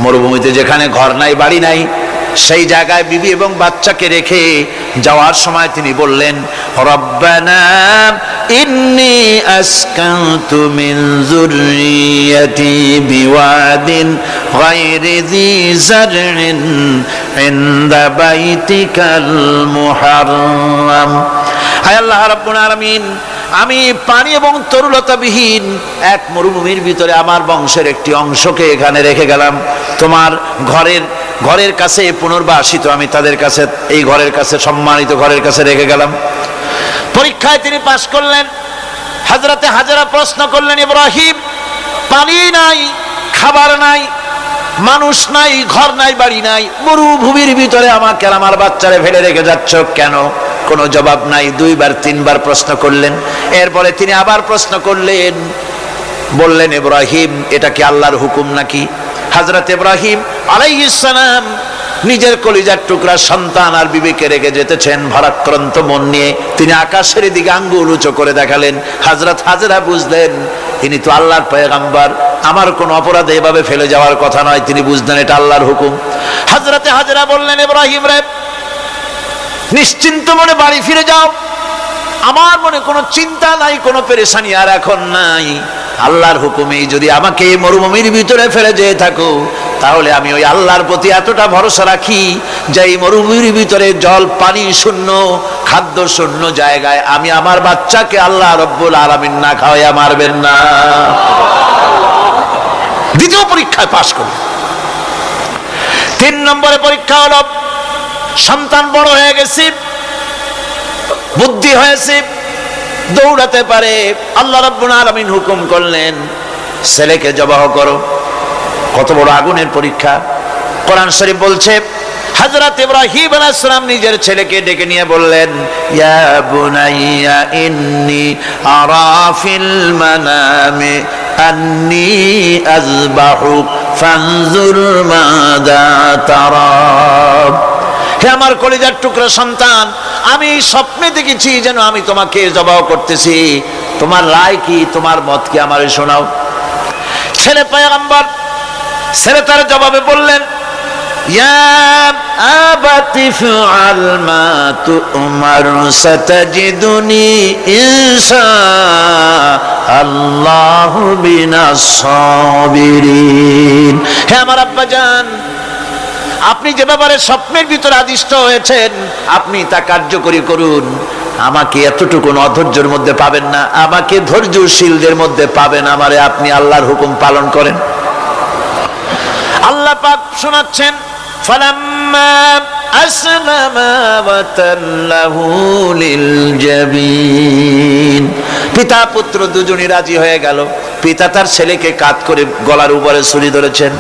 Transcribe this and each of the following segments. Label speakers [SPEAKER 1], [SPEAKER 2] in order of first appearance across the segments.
[SPEAKER 1] মরুভূমিতে যেখানে ঘর নাই বাড়ি নাই, সেই জায়গায় বিবি এবং বাচ্চাকে রেখে যাওয়ার সময় তিনি বললেন, রব্বানা ইন্নী আসকানতু মিন যুররিয়াতি বিওয়াদিন গায়রি যী যারইন ইনদা বাইতিকাল মুহাররাম। হায় আল্লাহ রাব্বুল আলামিন, আমি পানি এবং তরুলতাবিহীন এক মরুভূমির ভিতরে আমার বংশের একটি অংশকে এখানে রেখে গেলাম। তোমার ঘরের কাছে পুনর্বাসিত আমি তাদের কাছে, এই ঘরের কাছে, সম্মানিত ঘরের কাছে রেখে গেলাম। পরীক্ষায় তিনি পাশ করলেন। হযরতে হাজেরা প্রশ্ন করলেন, ইব্রাহিম, পানি নাই, খাবার নাই, মানুষ নাই, ঘর নাই, বাড়ি নাই, মরুভূমির ভিতরে আমাকে আর আমার বাচ্চারে ফেলে রেখে যাচ্ছ কেন? কোনো জবাব নাই। 2বার 3বার প্রশ্ন করলেন। এরপরে তিনি আবার প্রশ্ন করলেন, বললেন, ইব্রাহিম, এটা কি আল্লাহর হুকুম নাকি? হযরত ইব্রাহিম আলাইহিস সালাম নিজের কলিজার টুকরা সন্তান আর বিবিকে রেখে যেতেছেন ভারাক্রান্ত মন নিয়ে। তিনি আকাশের দিকে আঙ্গুল উঁচু করে দেখালেন। হযরত হাজেরা বুঝলেন ইনি তো আল্লাহর পয়গম্বর, আমার কোনো অপরাধে এভাবে ফেলে যাওয়ার কথা নয়। তিনি বুঝলেন এটা আল্লাহর হুকুম। হযরতে হাজেরা বললেন, ইব্রাহিম রে, নিশ্চিন্ত মনে বাড়ি ফিরে যাও, আমার মনে কোনো চিন্তা নাই, কোনো পেরেশানি আর এখন নাই। আল্লাহর হুকুমেই যদি আমাকে এই মরুভূমির ভিতরে ফেলে যেয়ে থাকো, তাহলে আমি ওই আল্লাহর প্রতি এতটা ভরসা রাখি যে এই মরুভূমির ভিতরে জল পানি শূন্য, খাদ্য শূন্য জায়গায় আমি আমার বাচ্চাকে আল্লাহ রব্বুল আলামিন না খাওয়াইয়া মারবেন না। দ্বিতীয় পরীক্ষায় পাশ করল। 3 নম্বরে পরীক্ষা হলো, সন্তান বড় হয়ে গেছে, বুদ্ধি হয়েছে, দৌড়াতে পারে। আল্লাহ রাব্বুল আলামিন হুকুম করলেন, ছেলেকে জবাহ করো। কত বড় আগুনের পরীক্ষা! কোরআন শরীফ বলছে, হযরত ইব্রাহিম আলাইহিস সালাম নিজের ছেলেকে ডেকে নিয়ে বললেন, ইয়া বুনাইয়া ইন্নী আরা ফিল মানামি আন্নী আযবাহুক ফানজুর মাযা তারা। হে আমার কলিজার টুকরা সন্তান, আমি স্বপ্নে দেখেছি যেন আমি তোমাকে জবাহ করতেছি, তোমার রায় কি, তোমার মত কি, আমারে শোনাও। ছেলে পয়গম্বর, ছেলে তার জবাবে বললেন, ইয়া আবাতি ফাআল মা তু'মার সাতাজিদুনি ইনশাআল্লাহু মিনাস সাবিরিন। হে আমার আব্বাজান, আপনি যে ব্যাপারে স্বপ্নের ভিতরে আদিষ্ট হয়েছেন, আপনি তা কার্যকরী করুন। আমাকে এতটুকু অধৈর্যের মধ্যে পাবেন না, আমাকে ধৈর্যশীলদের মধ্যে পাবেন। আমারে আপনি আল্লাহর হুকুম পালন করেন। আল্লাহ পাক শোনাচ্ছেন, ফালাম্মা আসলামা ওয়া তাল্লাহু লিল জাবিন। পিতা পুত্র দুজনই রাজি হয়ে গেল। পিতা তার ছেলেকে কাঁধ করে গলার উপরে ছুরি ধরেছেন।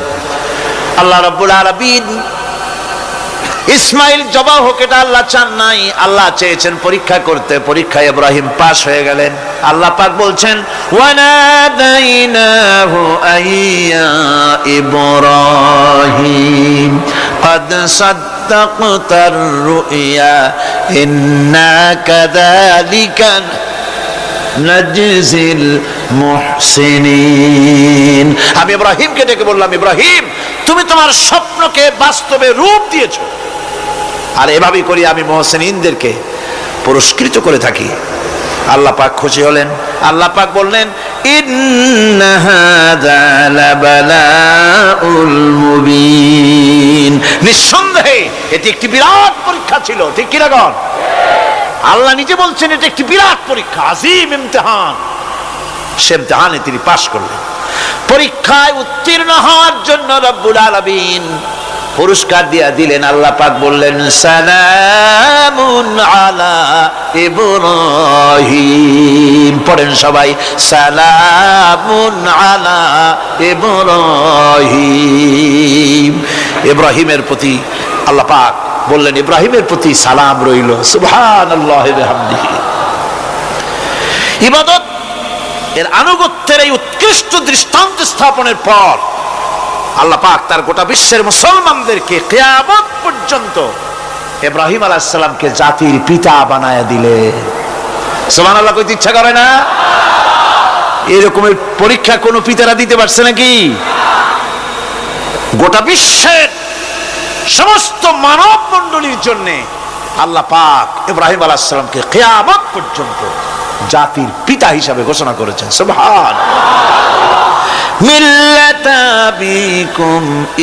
[SPEAKER 1] আল্লাহ রাব্বুল আলামিন ইসমাইল জবাহ হোক, এটা আল্লাহ চান নাই, আল্লাহ চেয়েছেন পরীক্ষা করতে। পরীক্ষায় ইব্রাহিম পাশ হয়ে গেলেন। আল্লাহ পাক বলছেন, ওয়ানাদাইনাহু আইয়া ইব্রাহিম قد صدقت الرؤيا إنا كذلك نجزي المحسنين। আমি ইব্রাহিমকে ডেকে বললাম, ইব্রাহিম, তুমি তোমার স্বপ্নকে বাস্তবে রূপ দিয়েছো, আর এভাবেই করি আমি মুহসিনদেরকে পুরস্কৃত করে থাকি। আল্লাহ পাক খুশি হলেন। আল্লাহ পাক বললেন, ইন্না হাযা লাবালাউল মুবিন। নিঃসন্দেহে এটি একটি বিরাট পরীক্ষা ছিল, ঠিক কি না গণ? আল্লাহ নিজে বলছেন এটা একটি বিরাট পরীক্ষা, আজিম ইমতিহান। সে ইমতিহানে তিনি পাশ করলেন। পরীক্ষায় উত্তীর্ণ হওয়ার জন্য রব্বুল আলামিন পুরস্কার দিয়া দিলেন। আল্লাহ পাক বললেন, সালামুন আলা ইব্রাহিম। পড়েন সবাই, সালামুন আলা ইব্রাহিম। ইব্রাহিমের প্রতি আল্লাহ পাক বললেন, ইব্রাহিমের প্রতি সালাম রইল। সুবহানাল্লাহি ওয়া বিহামদিহি। ইবাদত এর আনুগত্যের এই উৎকৃষ্ট দৃষ্টান্ত স্থাপনের পর আল্লাহ পাক তার গোটা বিশ্বের মুসলমানদেরকে কিয়ামত পর্যন্ত ইব্রাহিম আলাইহিস সালামকে জাতির পিতা বানায়া দিলে। সুবহানাল্লাহ কইতে ইচ্ছা করে না? এরকমের পরীক্ষা কোন পিতারা দিতে পারছে নাকি? গোটা বিশ্বের সমস্ত মানব মণ্ডলীর জন্য আল্লাহ পাক ইব্রাহিম আলাইহিস সালামকে কিয়ামত পর্যন্ত জাতির পিতা হিসাবে ঘোষণা করেছেন। সুবহানাল্লাহ। মিল্লাতা আবিকুম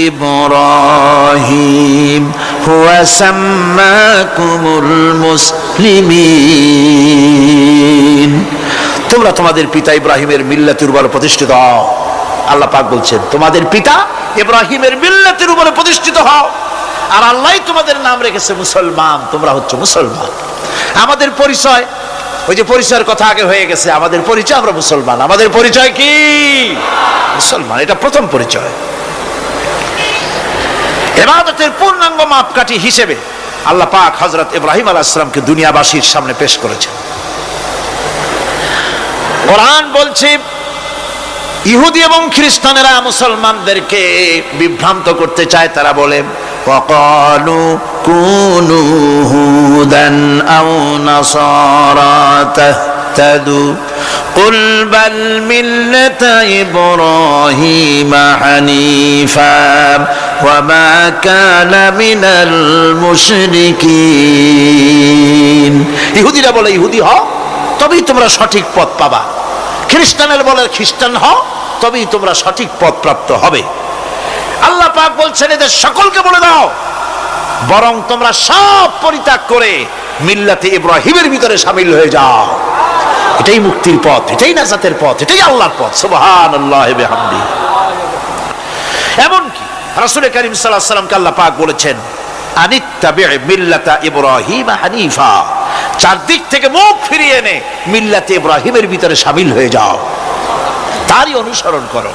[SPEAKER 1] ইব্রাহিম হুয়া সাম্মাকুমুল মুসলিমিন। তোমরা তোমাদের পিতা ইব্রাহিমের মিল্লাতের উপর প্রতিষ্ঠিত হও। আল্লাহ পাক বলছেন তোমাদের পিতা ইব্রাহিমের মিল্লাতের উপরে প্রতিষ্ঠিত হও, আর আল্লাহ তোমাদের নাম রেখেছে মুসলমান, তোমরা হচ্ছে মুসলমান। আমাদের পরিচয়, ওই যে পরিচয়ের কথা আগে হয়ে গেছে, আমাদের পরিচয় আমরা মুসলমান। আমাদের পরিচয় কি? মুসলমান। এটা প্রথম পরিচয়। ইবাদতের পূর্ণাঙ্গ মাপকাঠি হিসেবে আল্লাহ পাক হযরত ইব্রাহিম আলাইহিস সালামকে দুনিয়াবাসীর সামনে পেশ করেছেন। কোরআন বলছে ইহুদি এবং খ্রিস্টানেরা মুসলমানদেরকে বিভ্রান্ত করতে চায়। তারা বলে ওয়াকালু কুনু হুদান আও নাসারা তাহতাদু কুল বাল মিল্লাতা ইব্রাহিমা হানিফা ওয়া মা কানা মিনাল মুশরিকিন। ইহুদিরা বলে ইহুদি হও তবেই তোমরা সঠিক পথ পাবা, খ্রিস্টানেরা বলে খ্রিস্টান হও তবেই তোমরা সঠিক পথ প্রাপ্ত হবে। আল্লাহ পাক বলছেন এদের সকলকে বলে দাও বরং তোমরা সব পরিত্যাগ করে মিল্লাতে ইব্রাহিমের ভিতরে শামিল হয়ে যাও। এটাই মুক্তির পথ, এটাই নাজাতের পথ, এটাই আল্লাহর পথ। সুবহানাল্লাহি ওয়া বিহামদিহি। এমনকি রাসূল কারীম সাল্লাল্লাহু আলাইহি ওয়াসাল্লামকে আল্লাহ পাক বলেছেন আনিত্তাবি মিল্লাতা ইব্রাহিম হানিফা, চারদিক থেকে মুখ ফিরিয়ে এনে মিল্লাতে ইব্রাহিমের ভিতরে শামিল হয়ে যাও, তারই অনুসরণ করো।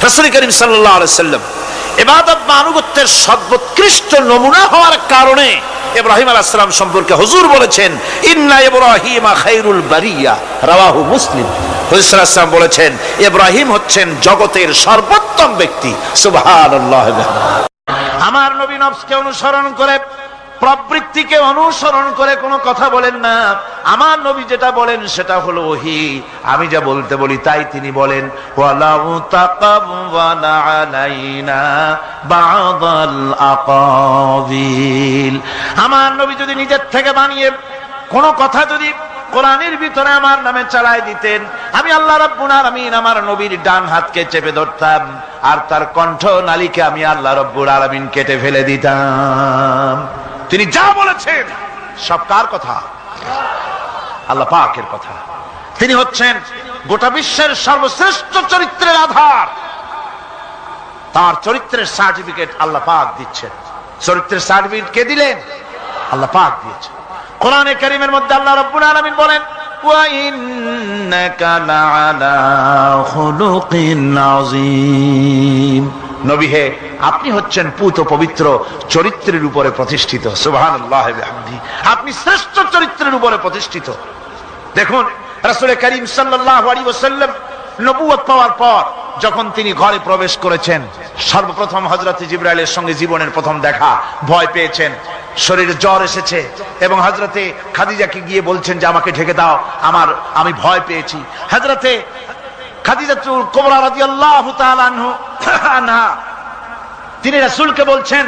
[SPEAKER 1] রাসূল কারীম সাল্লাল্লাহু আলাইহি ওয়াসাল্লাম ইবাদত বা আনুগত্যের সর্বোৎকৃষ্ট নমুনা হওয়ার কারণে ইব্রাহিম আলাইহিস সালাম সম্পর্কে হুজুর বলেছেন ইন্না ইব্রাহিমা খায়রুল বারিয়া, রাওয়াহু মুসলিম। হুজুর সাল্লাল্লাহু আলাইহি ওয়াসাল্লাম বলেছেন ইব্রাহিম হচ্ছেন জগতের সর্বোত্তম ব্যক্তি। সুবহানাল্লাহ। আমার নবী নফসকে অনুসরণ করে, প্রবৃত্তিকে অনুসরণ করে কোনো কথা বলেন না। আমার নবী যেটা বলেন সেটা হলো ওহী, আমি যা বলতে বলি তাই তিনি বলেন। ওয়ালাউ তাকাওয়ালা আলাইনা বা'দাল আকাবিল। আমার নবী যদি নিজের থেকে বানিয়ে কোনো কথা যদি কোরআনের ভিতরে আমার নামে চালায় দিতেন, আমি আল্লাহ রাব্বুল আলামিন আমার নবীর ডান হাতকে চেপে ধরতাম, আর তার কণ্ঠ নালীকে আমি আল্লাহ রাব্বুল আলামিন কেটে ফেলে দিতাম। তিনি যা বলেছেন সব কার কথা? আল্লাহ পাকের কথা। তিনি হচ্ছেন গোটা বিশ্বের সর্বশ্রেষ্ঠ চরিত্রের আধার। তার চরিত্রের সার্টিফিকেট আল্লাহ পাক দিচ্ছেন। চরিত্রের সার্টিফিকেট কে দিলেন? আল্লাহ পাক দিয়েছেন। কোরআনে কারীমের মধ্যে আল্লাহ রাব্বুল আলামিন বলেন ওয়া ইন্নাকা লাআলা খুলুকিন আযীম। নবী হে, আপনি হচ্ছেন পুত পবিত্র চরিত্রের উপরে প্রতিষ্ঠিত। সুবহানাল্লাহ ওয়া বিহামদিহি। আপনি শ্রেষ্ঠ চরিত্রের উপরে প্রতিষ্ঠিত। দেখুন রাসূল কারীম সাল্লাল্লাহু আলাইহি ওয়াসাল্লাম নবুয়ত পাওয়ার পর যখন তিনি ঘরে প্রবেশ করেছেন, সর্বপ্রথম হযরত জিবরাইলের সঙ্গে জীবনের প্রথম দেখা, ভয় পেয়েছেন, শরীরে জ্বর এসেছে এবং হযরতে খাদিজাকে গিয়ে বলছেন যে আমাকে ঢেকে দাও, আমি ভয় পেয়েছি। হযরতে খাদিজাতুল কুবরা রাদিয়াল্লাহু তাআলা আনহা তিনি রাসূলকে বলছেন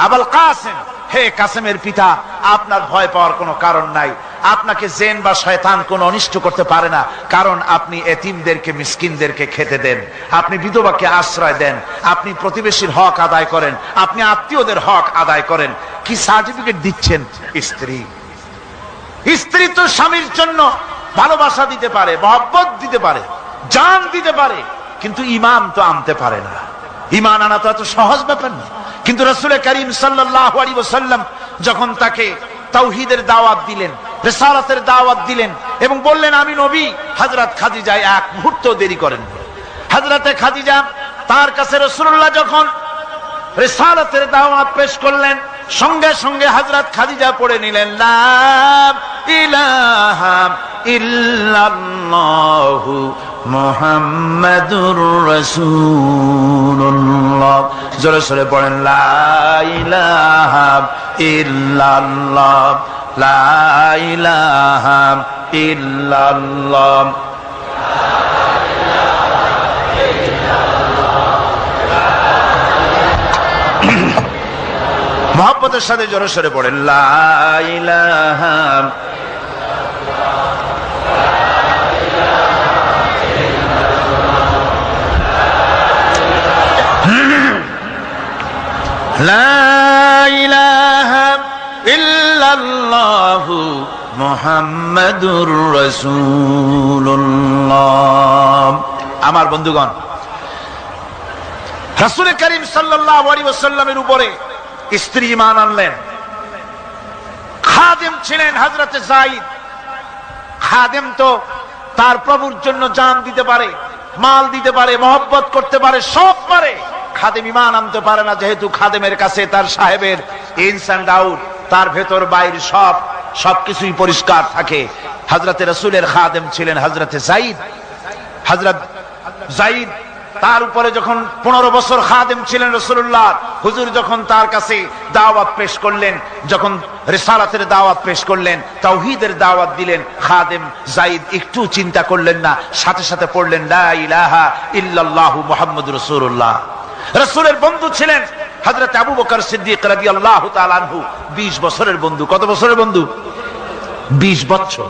[SPEAKER 1] আবুল কাসিম, হে কাসেমের পিতা, আপনার ভয় পাওয়ার কোনো কারণ নাই। আপনাকে জিন বা শয়তান কোনো অনিষ্ট করতে পারে না, কারণ আপনি এতিমদেরকে মিসকিনদেরকে খেতে দেন, আপনি বিধবাকে আশ্রয় দেন, আপনি প্রতিবেশীর হক আদায় করেন, আপনি আত্মীয়দের হক আদায় করেন। কি সার্টিফিকেট দিচ্ছেন? স্ত্রী তো স্বামীর জন্য ভালোবাসা দিতে পারে, মহব্বত দিতে পারে, জান দিতে পারে, কিন্তু ঈমান তো আনতে পারে না। ঈমান আনা তো এত সহজ ব্যাপার না। কিন্তু রাসূল কারীম সাল্লাল্লাহু আলাইহি ওয়াসাল্লাম যখন তাকে তাওহীদের দাওয়াত দিলেন, রিসালাতের দাওয়াত দিলেন এবং বললেন আমি নবী, হযরত খাদিজা এক মুহূর্ত দেরি করেন। হযরতে খাদিজা তার কাছে রাসূলুল্লাহ যখন রিসালাতের দাওয়াত পেশ করলেন, সঙ্গে সঙ্গে হযরত খাদিজা পড়ে নিলেন লা ইলাহা ইল্লাল্লাহু মুহাম্মাদুর রাসূলুল্লাহ। জোরে জোরে পড়েন লা ইলাহা ইল্লাল্লাহ, লা ইলাহা ইল্লাল্লাহ। মহব্বতের সাথে জোরে সরে পড়েন লা ইলাহা লা ইলাহা ইল্লাল্লাহু মুহাম্মাদুর রাসূলুল্লাহ। আমার বন্ধুগণ, রাসূল করিম সাল্লাল্লাহু আলাইহি ওয়াসাল্লামের উপরে স্ত্রী ঈমান আনলেন। খাদেম ছিলেন হযরত যায়েদ। খাদেম তো তার প্রভুর জন্য জান দিতে পারে, মাল দিতে পারে, মহব্বত করতে পারে, সব পারে। খাদেম ঈমান আনতে পারে না, যেহেতু খাদেমের কাছে তার সাহেবের ইনস এন্ড আউট, তার ভেতর বাইরে সবকিছুই পরিষ্কার থাকে। হযরত রাসূলের খাদেম ছিলেন হযরত যায়েদ। হযরত যায়েদ তার উপরে যখন 15 বছর খাদেম ছিলেন রাসূলুল্লাহ, হুজুর যখন তার কাছে দাওয়াত পেশ করলেন, যখন রিসালাতের দাওয়াত পেশ করলেন, তাওহীদের দাওয়াত দিলেন, খাদেম যায়েদ একটু চিন্তা করলেন না, সাথে সাথে পড়লেন লা ইলাহা ইল্লাল্লাহু মুহাম্মাদুর রাসূলুল্লাহ। রাসূলের বন্ধু ছিলেন হযরত আবু বকর সিদ্দিক রাদিয়াল্লাহু তাআলা আনহু। 20 বছরের বন্ধু। কত বছরের বন্ধু? 20 বছর।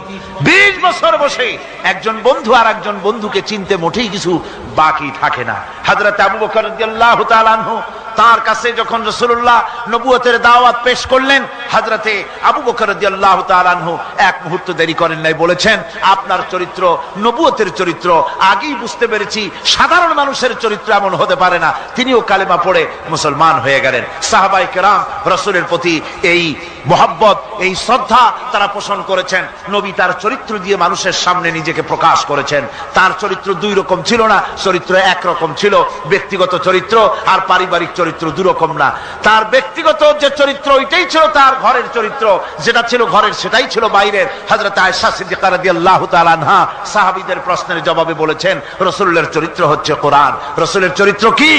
[SPEAKER 1] 20 বছর বসে একজন বন্ধু আর একজন বন্ধুকে চিনতে মোটেই কিছু বাকি থাকে না। হযরত আবু বকর রাদিয়াল্লাহু তাআলা আনহু তার কাছে যখন রাসূলুল্লাহ নবুয়তের দাওয়াত পেশ করলেন, হযরতে আবু বকর রাদিয়াল্লাহু তাআলা আনহু এক মুহূর্ত দেরি করেন নাই, বলেছেন আপনার চরিত্র নবুয়তের চরিত্র আগেই বুঝতে পেরেছি, সাধারণ মানুষের চরিত্র এমন হতে পারে না। তিনিও কালেমা পড়ে মুসলমান হয়ে গেলেন। সাহাবায়ে কেরাম রাসূলের প্রতি এই মহব্বত, এই শ্রদ্ধা তারা পোষণ করেছেন। নবী তার চরিত্র দিয়ে মানুষের সামনে নিজেকে প্রকাশ করেছেন। তার চরিত্র দুই রকম ছিল না, চরিত্র এক রকম ছিল। ব্যক্তিগত চরিত্র আর পারিবারিক চরিত্র দুই রকম না। তার ব্যক্তিগত যে চরিত্র ওইটাই ছিল তার ঘরের চরিত্র, যেটা ছিল ঘরের সেটাই ছিল বাইরের। হযরত আয়েশা সিদ্দিকা রাদিয়াল্লাহু তাআলা আনহা সাহাবীদের প্রশ্নের জবাবে বলেছেন রাসূলের চরিত্র হচ্ছে কোরআন। রাসূলের চরিত্র কি?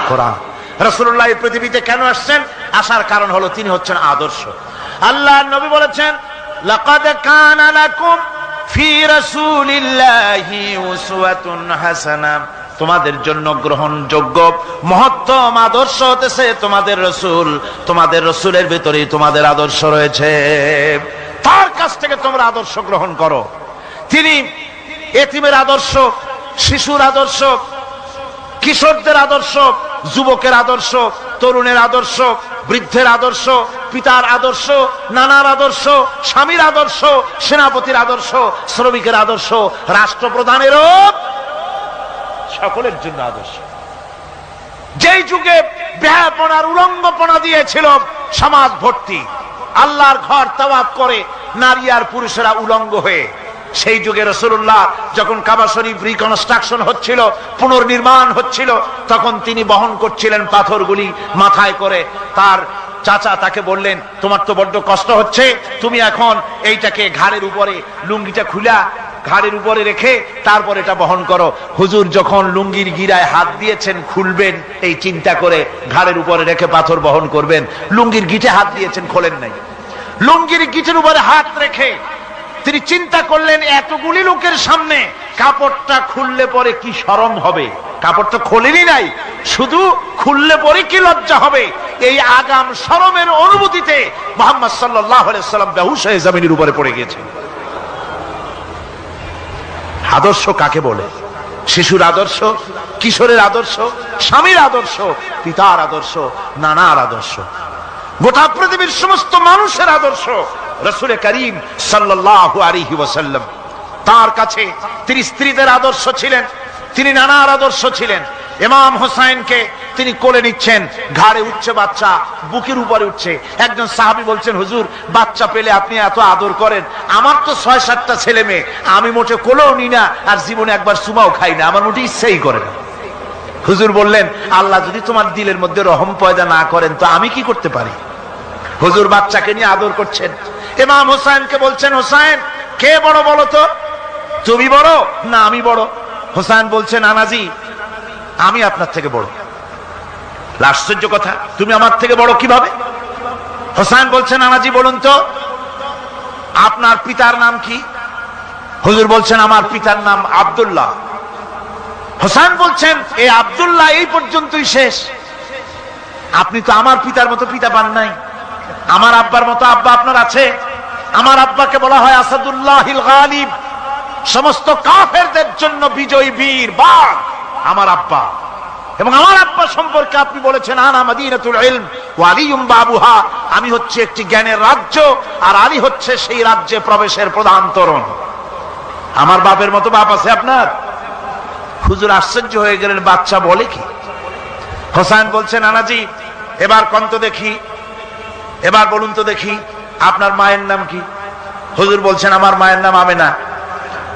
[SPEAKER 1] কোরআন। রাসূলুল্লাহ এই পৃথিবীতে কেন আসছেন? আসার কারণ হলো তিনি হচ্ছেন আদর্শ। আল্লাহর নবী বলেছেন লাকাদ কানা লাকুম ফি রাসূলিল্লাহি উসওয়াতুন হাসানাহ, তোমাদের জন্য গ্রহণযোগ্য মহত্তম আদর্শ হতেছে তোমাদের রাসূল। তোমাদের রাসূলের ভিতরেই তোমাদের আদর্শ রয়েছে, তার কাছ থেকে তোমরা আদর্শ গ্রহণ করো। তিনি এতিমের আদর্শ, শিশুর আদর্শ, কিশোরদের আদর্শ, যুবকের আদর্শ, তরুণের আদর্শ, বৃদ্ধের আদর্শ, পিতার আদর্শ, নানার আদর্শ, স্বামীর আদর্শ, সেনাপতির আদর্শ, শ্রমিকের আদর্শ, রাষ্ট্রপ্রধানেরও, সকলের জন্য আদর্শ। যেই যুগে বেহাপনার উলঙ্গপনা দিয়েছিল সমাজ ভর্তি, আল্লাহর ঘর তাওয়াফ করে নারী আর পুরুষেরা উলঙ্গ হয়ে, সেই যুগে রাসূলুল্লাহ যখন কাবা শরীফ রিকনস্ট্রাকশন হচ্ছিল, পুনর্নির্মাণ হচ্ছিল, তখন তিনি বহন করছিলেন পাথরগুলি মাথায় করে। তার চাচা তাকে বললেন তোমার তো বড্ড কষ্ট হচ্ছে, তুমি এখন এইটাকে ঘাড়ের উপরে, লুঙ্গিটা খুলা ঘাড়ের উপরে রেখে তারপর এটা বহন করো। হুজুর যখন লুঙ্গির গিরায় হাত দিয়েছেন খুলবেন এই চিন্তা করে, ঘাড়ের উপরে রেখে পাথর বহন করবেন, লুঙ্গির গিটে হাত দিয়েছেন, খোলেন নাই। লুঙ্গির গিটের উপরে হাত রেখে তিনি চিন্তা করলেন এতগুলি লোকের সামনে কাপড়টা খুললে পরে কি শরম হবে। কাপড়টা খোলেনি নাই, শুধু খুললে পরে কি লজ্জা হবে। এই আগাম শরমের অনুভূতিতে মুহাম্মদ সাল্লাল্লাহু আলাইহি ওয়াসাল্লাম বেহুশ হয়ে জমিনের উপরে পড়ে গিয়েছেন। আদর্শ কাকে বলে? শিশুর আদর্শ, কিশোরের আদর্শ, স্বামীর আদর্শ, পিতার আদর্শ, নানার আদর্শ, গোটা পৃথিবীর সমস্ত মানুষের আদর্শ রাসূল করিম সাল্লাল্লাহু আলাইহি ওয়াসাল্লাম। তার কাছে তিনি স্ত্রীদের আদর্শ ছিলেন, তিনি নানার আদর্শ ছিলেন। ইমাম হোসেনকে তিনি কোলে নিচ্ছেন, ঘাড়ে উঠছে বাচ্চা, বুকের উপরে উঠছে। একজন সাহাবী বলছেন হুজুর বাচ্চা পেলে আপনি এত আদর করেন, আমার তো 6-7টা ছেলে মেয়ে, আমি মোটে কোলেও নি না আর জীবনে একবার সুমাও খাই না, আমার মোটে ইচ্ছাই করে না। হুজুর বললেন আল্লাহ যদি তোমার দিলের মধ্যে রহম পয়দা না করেন তো আমি কি করতে পারি। হুজুর বাচ্চাকে নিয়ে আদর করছেন। ইমাম হোসেনকে বলছেন হোসেন কে বড় বলো তো, তুমি বড় না আমি বড়? হোসেন বলছেন নানাজি আমি আপনার থেকে বড়। আশ্চর্য কথা, তুমি আমার থেকে বড় কিভাবে? হোসেন বলছেন নানাজি বলুন তো আপনার পিতার নাম কি? হুজুর বলছেন আমার পিতার নাম আব্দুল্লাহ। হোসেন বলছেন এই আব্দুল্লাহ এই পর্যন্তই শেষ, আপনি তো আমার পিতার মতো পিতা পান নাই, আমার আব্বার মতো আব্বা আপনার আছে। আমার আব্বাকে বলা হয় আসাদুল্লাহিল গালিব, সমস্ত কাফেরদের জন্য বিজয়ী বীর বাঘ আমার আব্বা। এবং আমার আব্বা সম্পর্কে আপনি বলেছেন আনা মাদিনাতুল ইলম ওয়া আলিয়ুম বাবুহা, আমি হচ্ছে একটি জ্ঞানের রাজ্য আর আলী হচ্ছে সেই রাজ্যে প্রবেশের প্রধান তোরণ। আমার বাপের মতো বাপ আছে আপনার? হুজুর আশ্চর্য হয়ে গেলেন, বাচ্চা বলে কি? হোসেন বলছেন নানাজি এবার কোন তো দেখি, এবার বলুন তো দেখি আপনার মায়ের নাম কি? হুজুর বলছেন আমার মায়ের নাম আমেনা।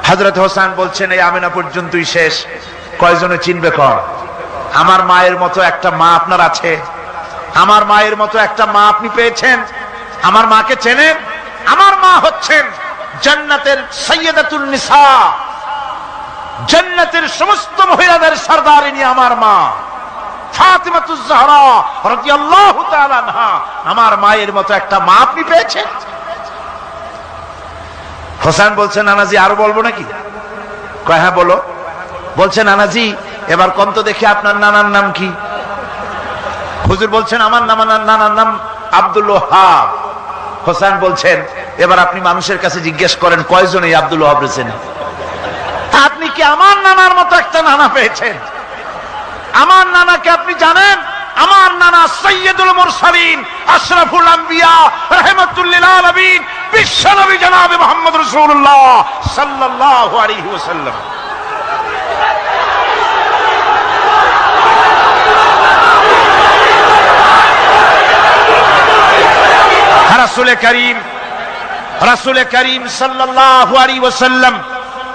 [SPEAKER 1] হযরত হোসেন বলছেন এই আমেনা পর্যন্তই শেষ, কয়জনে চিনবে কর? আমার মায়ের মতো একটা মা আপনার আছে? আমার মায়ের মতো একটা মা আপনি পেয়েছেন? আমার মাকে চেনেন? আমার মা হচ্ছেন জান্নাতের সাইয়্যিদাতুন নিসা, জান্নাতের সমস্ত মহিলাদের সরদারিনী আমার মা ফাতিমাতুজ জাহরা রাদিয়াল্লাহু তাআলা আনহা। আমার মায়ের মতো একটা মা আপনি পেয়েছেন? হোসেন বলছেন নানাজি আরো বলবো নাকি? কয় হ্যাঁ বলো। বলছে নানাজি এবার কোন তো দেখি আপনার নানার নাম কি? হুজুর বলছেন আমার নানার নাম আব্দুল ওয়াহাব। হোসেন বলছেন এবার আপনি মানুষের কাছে জিজ্ঞেস করেন কয়জন এই আব্দুল ওয়াহাব রয়েছেন? আপনি কি আমার নানার মতো একটা নানা পেয়েছেন? আমার নানাকে আপনি জানেন? আমার নানা সাইয়্যিদুল মুরসালিন আশরাফুল আম্বিয়া রাহমাতুল লিল আলামিন বিশ্বনবী জনাবে মুহাম্মদ রাসূলুল্লাহ সাল্লাল্লাহু আলাইহি ওয়াসাল্লাম। রাসূল করিম সাল্লাল্লাহু আলাইহি ওয়াসাল্লাম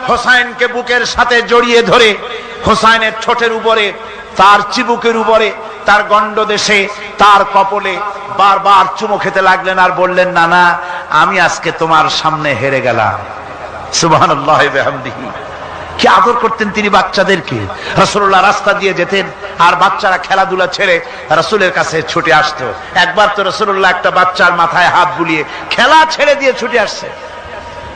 [SPEAKER 1] হোসেনকে বুকের সাথে জড়িয়ে ধরে হোসেনের ঠোঁটের উপরে, তার চিবুকের উপরে, তার গণ্ডদেশে, তার কপলে বারবার চুমো খেতে লাগলেন আর বললেন নানা আমি আজকে তোমার সামনে হেরে গেলাম। সুবহানাল্লাহি ওয়া বিহামদিহি। কি আদর করতেন তিনি বাচ্চাদেরকে। রাসূলুল্লাহ রাস্তা দিয়ে যেতেন আর বাচ্চারা খেলাধুলা ছেড়ে রাসূলের কাছে ছুটে আসতো। একবার তো রাসূলুল্লাহ একটা বাচ্চার মাথায় হাত বুলিয়ে খেলা ছেড়ে দিয়ে ছুটে আসছে।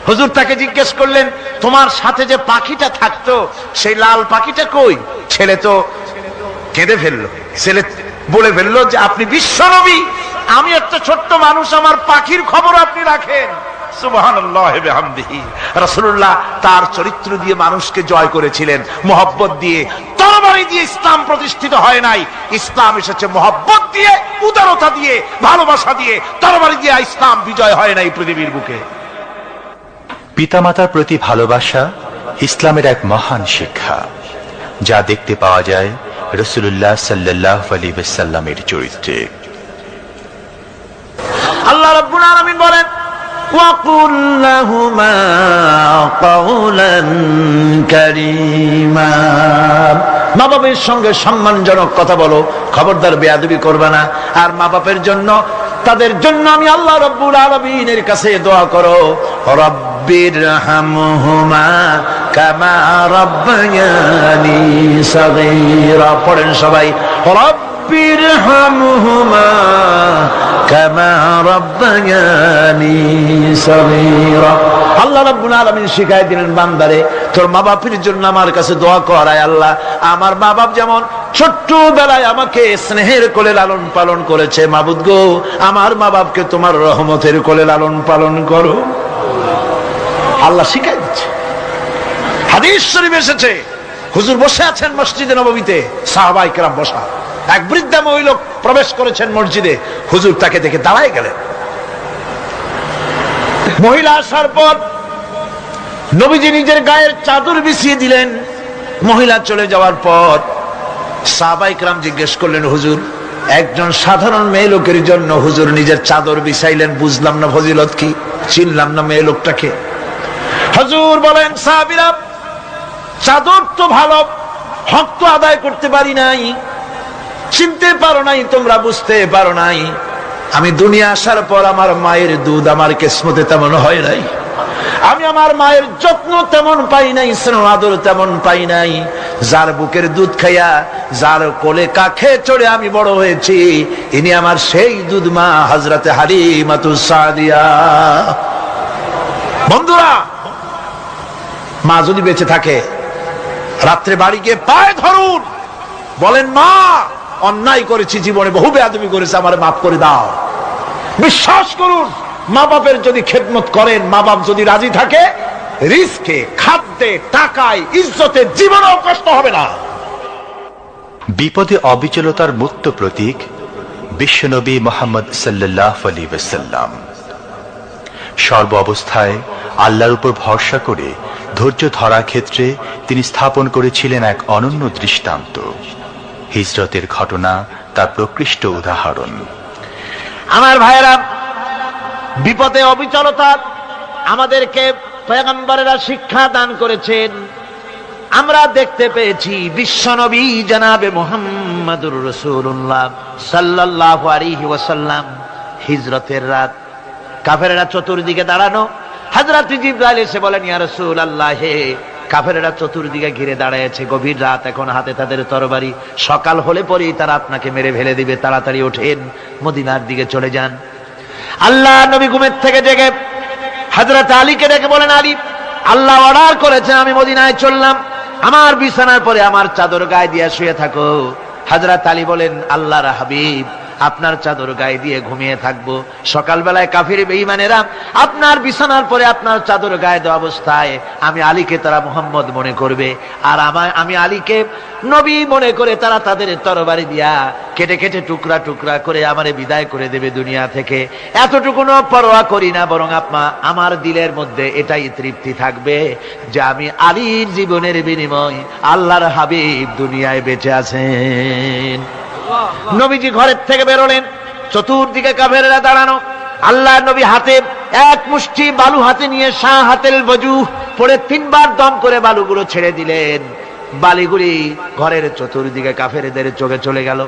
[SPEAKER 1] হুজুর তাকে জিজ্ঞেস করলেন তোমার সাথে যে পাখিটা থাকতো সেই লাল পাখিটা কই? ছেলে তো কেঁদে ফেললো, ছেলে বলে ফেললো যে আপনি বিশ্বনবী, আমি একটা ছোট্ট মানুষ, আমার পাখির খবর আপনি রাখেন। সুবহানাল্লাহি ওয়া বিহামদিহি। রাসূলুল্লাহ তার চরিত্র দিয়ে মানুষকে জয় করেছিলেন, মুহাব্বত দিয়ে। তরবারি দিয়ে ইসলাম প্রতিষ্ঠিত হয় নাই, ইসলাম এসেছে মুহাব্বত দিয়ে, উদারতা দিয়ে, ভালোবাসা দিয়ে। তরবারি দিয়ে ইসলাম বিজয় হয় নাই পৃথিবীর বুকে।
[SPEAKER 2] পিতামাতার প্রতি ভালোবাসা ইসলামের এক মহান শিক্ষা, যা দেখতে পাওয়া যায় রাসূলুল্লাহ সাল্লাল্লাহু আলাইহি ওয়াসাল্লামের চরিত্রে।
[SPEAKER 1] আল্লাহ রাব্বুল আলামিন বলেন ওয়াকুল লাহুমা কাওলান কারীমা, মা বাবার সঙ্গে সম্মানজনক কথা বলো, খবরদার বেয়াদবি করবে না। আর মা বাপের জন্য, তাদের জন্য আমি আল্লাহ রাব্বুল আলামিনের কাছে দোয়া করো রব্বিরহামহুমা কামা রাব্বায়ানি সাগীরা। পড়েন সবাই রব্বিরহামহুমা কামা রাব্বায়ানি সাগীরা। আল্লাহ রাব্বুল আলামিন শিখায় দিলেন বান্দারে তোর মা বাপের জন্য আমার কাছে দোয়া কর, আয় আল্লাহ আমার মা বাপ যেমন ছোট্টবেলায় আমাকে স্নেহের কোলে লালন পালন করেছে, মাবুদ গো আমার মা বাপকে তোমার রহমতের কোলে লালন পালন করো। আল্লাহ শিখাই দিচ্ছে। হাদিস শরীফ এসেছে হুজুর বসে আছেন মসজিদে নববীতে, সাহাবায়ে কেরাম বসা, এক বৃদ্ধা মহিলা প্রবেশ করেছেন মসজিদে, হুজুর তাকে দেখে দাঁড়ায় গেলেন। মহিলা আসার পর নবীজি নিজের গায়ের চাদর বিছিয়ে দিলেন। মহিলা চলে যাওয়ার পর সাহাবায়ে কেরাম জিজ্ঞেস করলেন হুজুর একজন সাধারণ মেয়ে লোকের জন্য হুজুর নিজের চাদর বিছাইলেন, বুঝলাম না ফজিলত কি, চিনলাম না মেয়ে লোকটাকে। হুজুর বলেন সাহাবীরা চাদর তো ভালো, হক তো আদায় করতে পারি নাই, চিনতে পারো নাই, তোমরা বুঝতে পারো নাই। আমি দুনিয়া আসার পর আমার মায়ের দুধ আমার কিসমতে তেমন হয় নাই, আমি আমার মায়ের যত্ন তেমন পাই নাই, স্নেহ আদর তেমন পাই নাই। যার বুকের দুধ খাইয়া, যার কোলে কাখে চড়ে আমি বড় হয়েছি, ইনি আমার সেই দুধ মা হযরতে হালিমাতুস সাদিয়া। বন্ধুরা, মা যদি বেঁচে থাকে রাত্রে বাড়ি গিয়ে পায়ে ধরুন, বলেন মা অন্যায় করেছি, জীবনে বহু বেয়াদবি করেছি, আমারে মাফ করে দাও। বিশ্বাস করুন, মা বাপের যদি খেদমত করেন, মা বাপ যদি রাজি থাকে, রিস্কে, খাদ্যে, টাকায়, ইজ্জতে জীবনেও কষ্ট হবে না।
[SPEAKER 2] বিপদে অবিচলতার মুক্ত প্রতীক বিশ্বনবী মুহাম্মদ সাল্লাল্লাহু আলাইহি ওয়াসাল্লাম। সর্ব অবস্থায় আল্লাহর উপর ভরসা করে ধৈর্য ধরার ক্ষেত্রে তিনি স্থাপন করেছিলেন এক অনন্য দৃষ্টান্ত। হিজরতের ঘটনা তার প্রকৃষ্ট উদাহরণ।
[SPEAKER 1] আমার ভাইয়েরা, বিপদে অবিচলতা আমাদেরকে পয়গম্বরেরা শিক্ষা দান করেছেন। আমরা দেখতে পেয়েছি বিশ্বনবী জনাবে মুহাম্মদুর রাসূলুল্লাহ সাল্লাল্লাহু আলাইহি ওয়াসাল্লাম হিজরতের রাত, কাফেরেরা চতুর্দিকে দাঁড়ানো। হযরত জিবরাইল এসে বলেন, ইয়া রাসূলুল্লাহ, হে কাফেরেরা চতুর্দিকে ঘিরে দাঁড়িয়েছে, গভীর রাত, এখন হাতে তাদের তরবারি, সকাল হলে পরেই তারা আপনাকে মেরে ফেলে দিবে, তাড়াতাড়ি ওঠেন, মদিনার দিকে চলে যান। আল্লাহ নবী ঘুমের থেকে জেগে হযরত আলীকে ডেকে বলেন, আলী, আল্লাহ অর্ডার করেছেন আমি মদিনায় চললাম, আমার বিছানার পরে আমার চাদর গায়ে দিয়ে শুয়ে থাকো। হযরত আলী বলেন, আল্লাহর হাবিব, আপনার চাদর গায়ে দিয়ে ঘুমিয়ে থাকবো, সকালবেলায় কাফির বেঈমানেরা আপনার বিছানার পরে আপনার চাদর গায়ে দেওয়া অবস্থায় আমি আলীকে তারা মুহাম্মদ মনে করবে, আর আমি আলীকে নবী মনে করে তারা তাদের তরবারি দিয়া কেটে কেটে টুকরা টুকরা করে আমারে বিদায় করে দেবে দুনিয়া থেকে। এতটুকুনো পরোয়া করি না, বরং আমার দিলের মধ্যে এটাই তৃপ্তি থাকবে যে আমি আলীর জীবনের বিনিময় আল্লাহর হাবিব দুনিয়ায় বেঁচে আছেন। নবীজি ঘরের থেকে বেরোলেন, চতুর্দিকে কাফেরেরা দাঁড়ানো। আল্লাহ নবী হাতে এক মুষ্টি বালু হাতে নিয়ে শাহাতেল ওযু পড়ে 3 বার দম করে বালুগুলো ছেড়ে দিলেন। বালিগুলি ঘরের চতুর্দিকে কাফেরদের চোখে চলে গেল।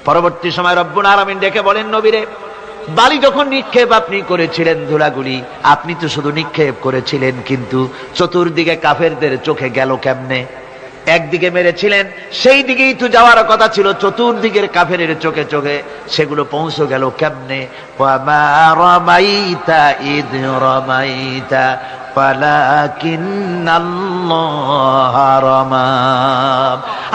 [SPEAKER 1] পরবর্তী সময় রব্বুল আলামিন ডেকে বলেন, নবীরে, বালি যখন নিক্ষেপ আপনি করেছিলেন, ধুলাগুলি আপনি তো শুধু নিক্ষেপ করেছিলেন, কিন্তু চতুর্দিকে কাফেরদের চোখে গেল কেমনে? একদিকে মেরেছিলেন, সেই দিকেই তো যাওয়ার কথা ছিল, চতুর্দিকের কাফেরের চোখে চোখে সেগুলো পৌঁছে গেল কেমনে? ওয়ামা রামাইতা ইদ রামাইতা ওয়ালাকিন্নাল্লাহ রামা।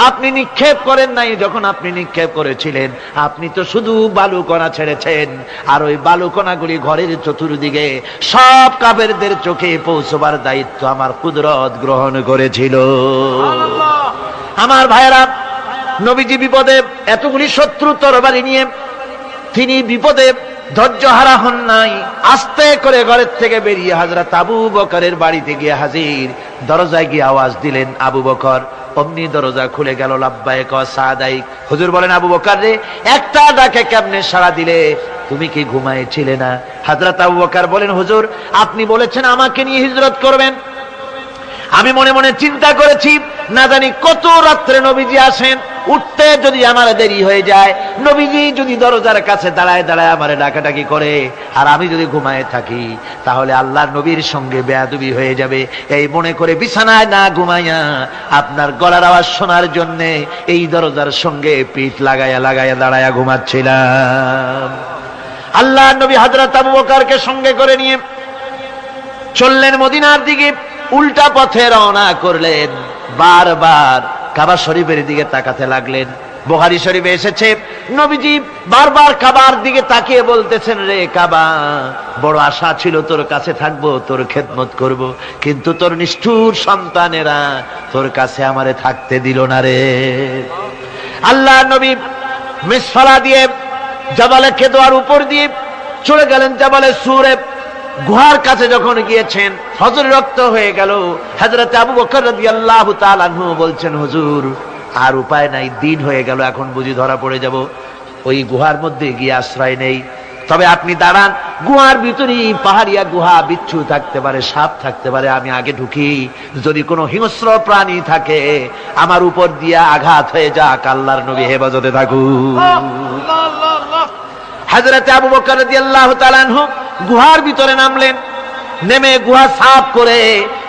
[SPEAKER 1] আপনি নিক্ষেপ করেন নাই, যখন আপনি নিক্ষেপ করেছিলেন আপনি তো শুধু বালুকণা ছেড়েছেন, আর ওই বালুকণাগুলি ঘরের চতুর্দিকে সব কাফেরদের চোখে পৌঁছবার দায়িত্ব আমার কুদরত গ্রহণ করেছিল। আমার ভাইয়েরা, নবীজি বিপদে এতগুলি শত্রু তরবারি নিয়ে তিনি বিপদে ধৈর্য হারা হন নাই। আস্তে করে ঘরের থেকে বেরিয়ে হযরত আবু বকরের বাড়িতে গিয়ে হাজির। দরজায় গিয়ে আওয়াজ দিলেন, আবু বকর। অমনি দরজা খুলে গেল। লাব্বাইক ওয়া সাদাইক। হুজুর বলেন, আবু বকর রে, একটা ডাকে কেমনে সাড়া দিলে? তুমি কি ঘুমাইছিলে না? হযরত আবু বকর বলেন, হুজুর, আপনি বলেছেন আমাকে নিয়ে হিজরত করবেন, আমি মনে মনে চিন্তা করেছি, না জানি কত রাত্রে নবীজি আসেন, উঠতে যদি আমার দেরি হয়ে যায়, নবীজি যদি দরজার কাছে দাঁড়ায় দাঁড়ায় আমারে ডাকাডাকি করে, আর আমি যদি ঘুমায় থাকি, তাহলে আল্লাহর নবীর সঙ্গে বেয়াদবি হয়ে যাবে। এই মনে করে বিছানায় না ঘুমাইয়া আপনার গলার আওয়াজ শোনার জন্য এই দরজার সঙ্গে পিঠ লাগাইয়া লাগাইয়া দাঁড়াইয়া ঘুমাচ্ছিলাম। আল্লাহর নবী হযরত আবু বকরকে সঙ্গে করে নিয়ে চললেন মদিনার দিকে। উল্টা পথে রওনা করলেন। বারবার কাবা শরীফের দিকে তাকাতে লাগলেন। বুখারী শরীফে এসেছে, নবীজি বারবার কাবার দিকে তাকিয়ে বলতেছেন, রে কাবা, বড় আশা ছিল তোর কাছে থাকবো, তোর খেদমত করব, কিন্তু তোর নিষ্ঠুর সন্তানেরা তোর কাছে আমারে থাকতে দিল না রে। আল্লাহ নবী মিসফালা দিয়ে জাবালে কেদোয়ার উপর দিয়ে চলে গেলেন জাবালে সুরে। গুহার কাছে যখন গিয়েছেন, ফজর রক্ত হয়ে গেল। হযরত আবু বকর রাদিয়াল্লাহু তাআলা আনহু বলছেন, হুজুর, আর উপায় নাই, দিন হয়ে গেল, এখন বুঝি ধরা পড়ে যাব, ওই গুহার মধ্যে গিয়ে আশ্রয় নেই। তবে আপনি দাঁড়ান, গুহার ভিতরেই পাহাড়িয়া গুহা, বিচ্ছু থাকতে পারে, সাপ থাকতে পারে, আমি আগে ঢুকি, যদি কোনো হিংস্র প্রাণী থাকে আমার উপর দিয়ে আঘাত হয়ে যাক, আল্লাহর নবী হেফাজতে থাকুন। হযরত আবু বকর রাদিয়াল্লাহু তাআলা আনহু গুহার ভিতরে নামলেন। নেমে গুহা সাফ করে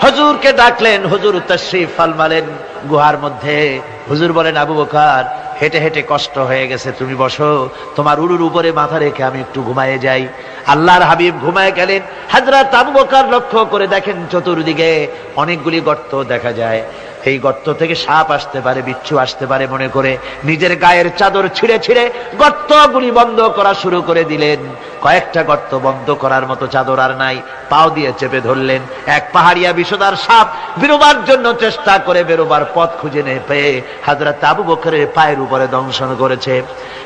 [SPEAKER 1] হুজুরকে ডাকলেন। হুজুর তাশরীফ ফরমালেন গুহার মধ্যে। হুজুর বলেন, আবু বকর, হেঁটে হেঁটে কষ্ট হয়ে গেছে, তুমি বসো, তোমার উরুর উপরে মাথা রেখে আমি একটু ঘুমায়ে যাই। আল্লাহর হাবিব ঘুমায় গেলেন। হযরত আবু বকর লক্ষ্য করে দেখেন চতুর্দিকে অনেকগুলি গর্ত দেখা যায়। এই গর্ত থেকে সাপ আসতে পারে, বিচ্ছু আসতে পারে মনে করে নিজের গায়ের চাদর ছিঁড়ে ছিঁড়ে গর্তগুলি বন্ধ করা শুরু করে দিলেন। কয়েকটা গর্ত বন্ধ করার মতো চাদর আর নাই, পাও দিয়ে চেপে ধরলেন। এক পাহাড়িয়া বিষধর সাপ বেরোবার জন্য চেষ্টা করে বেরোবার পথ খুঁজে নিয়ে পেয়ে হযরত আবু বকরের পায়ের উপরে দংশন করেছে।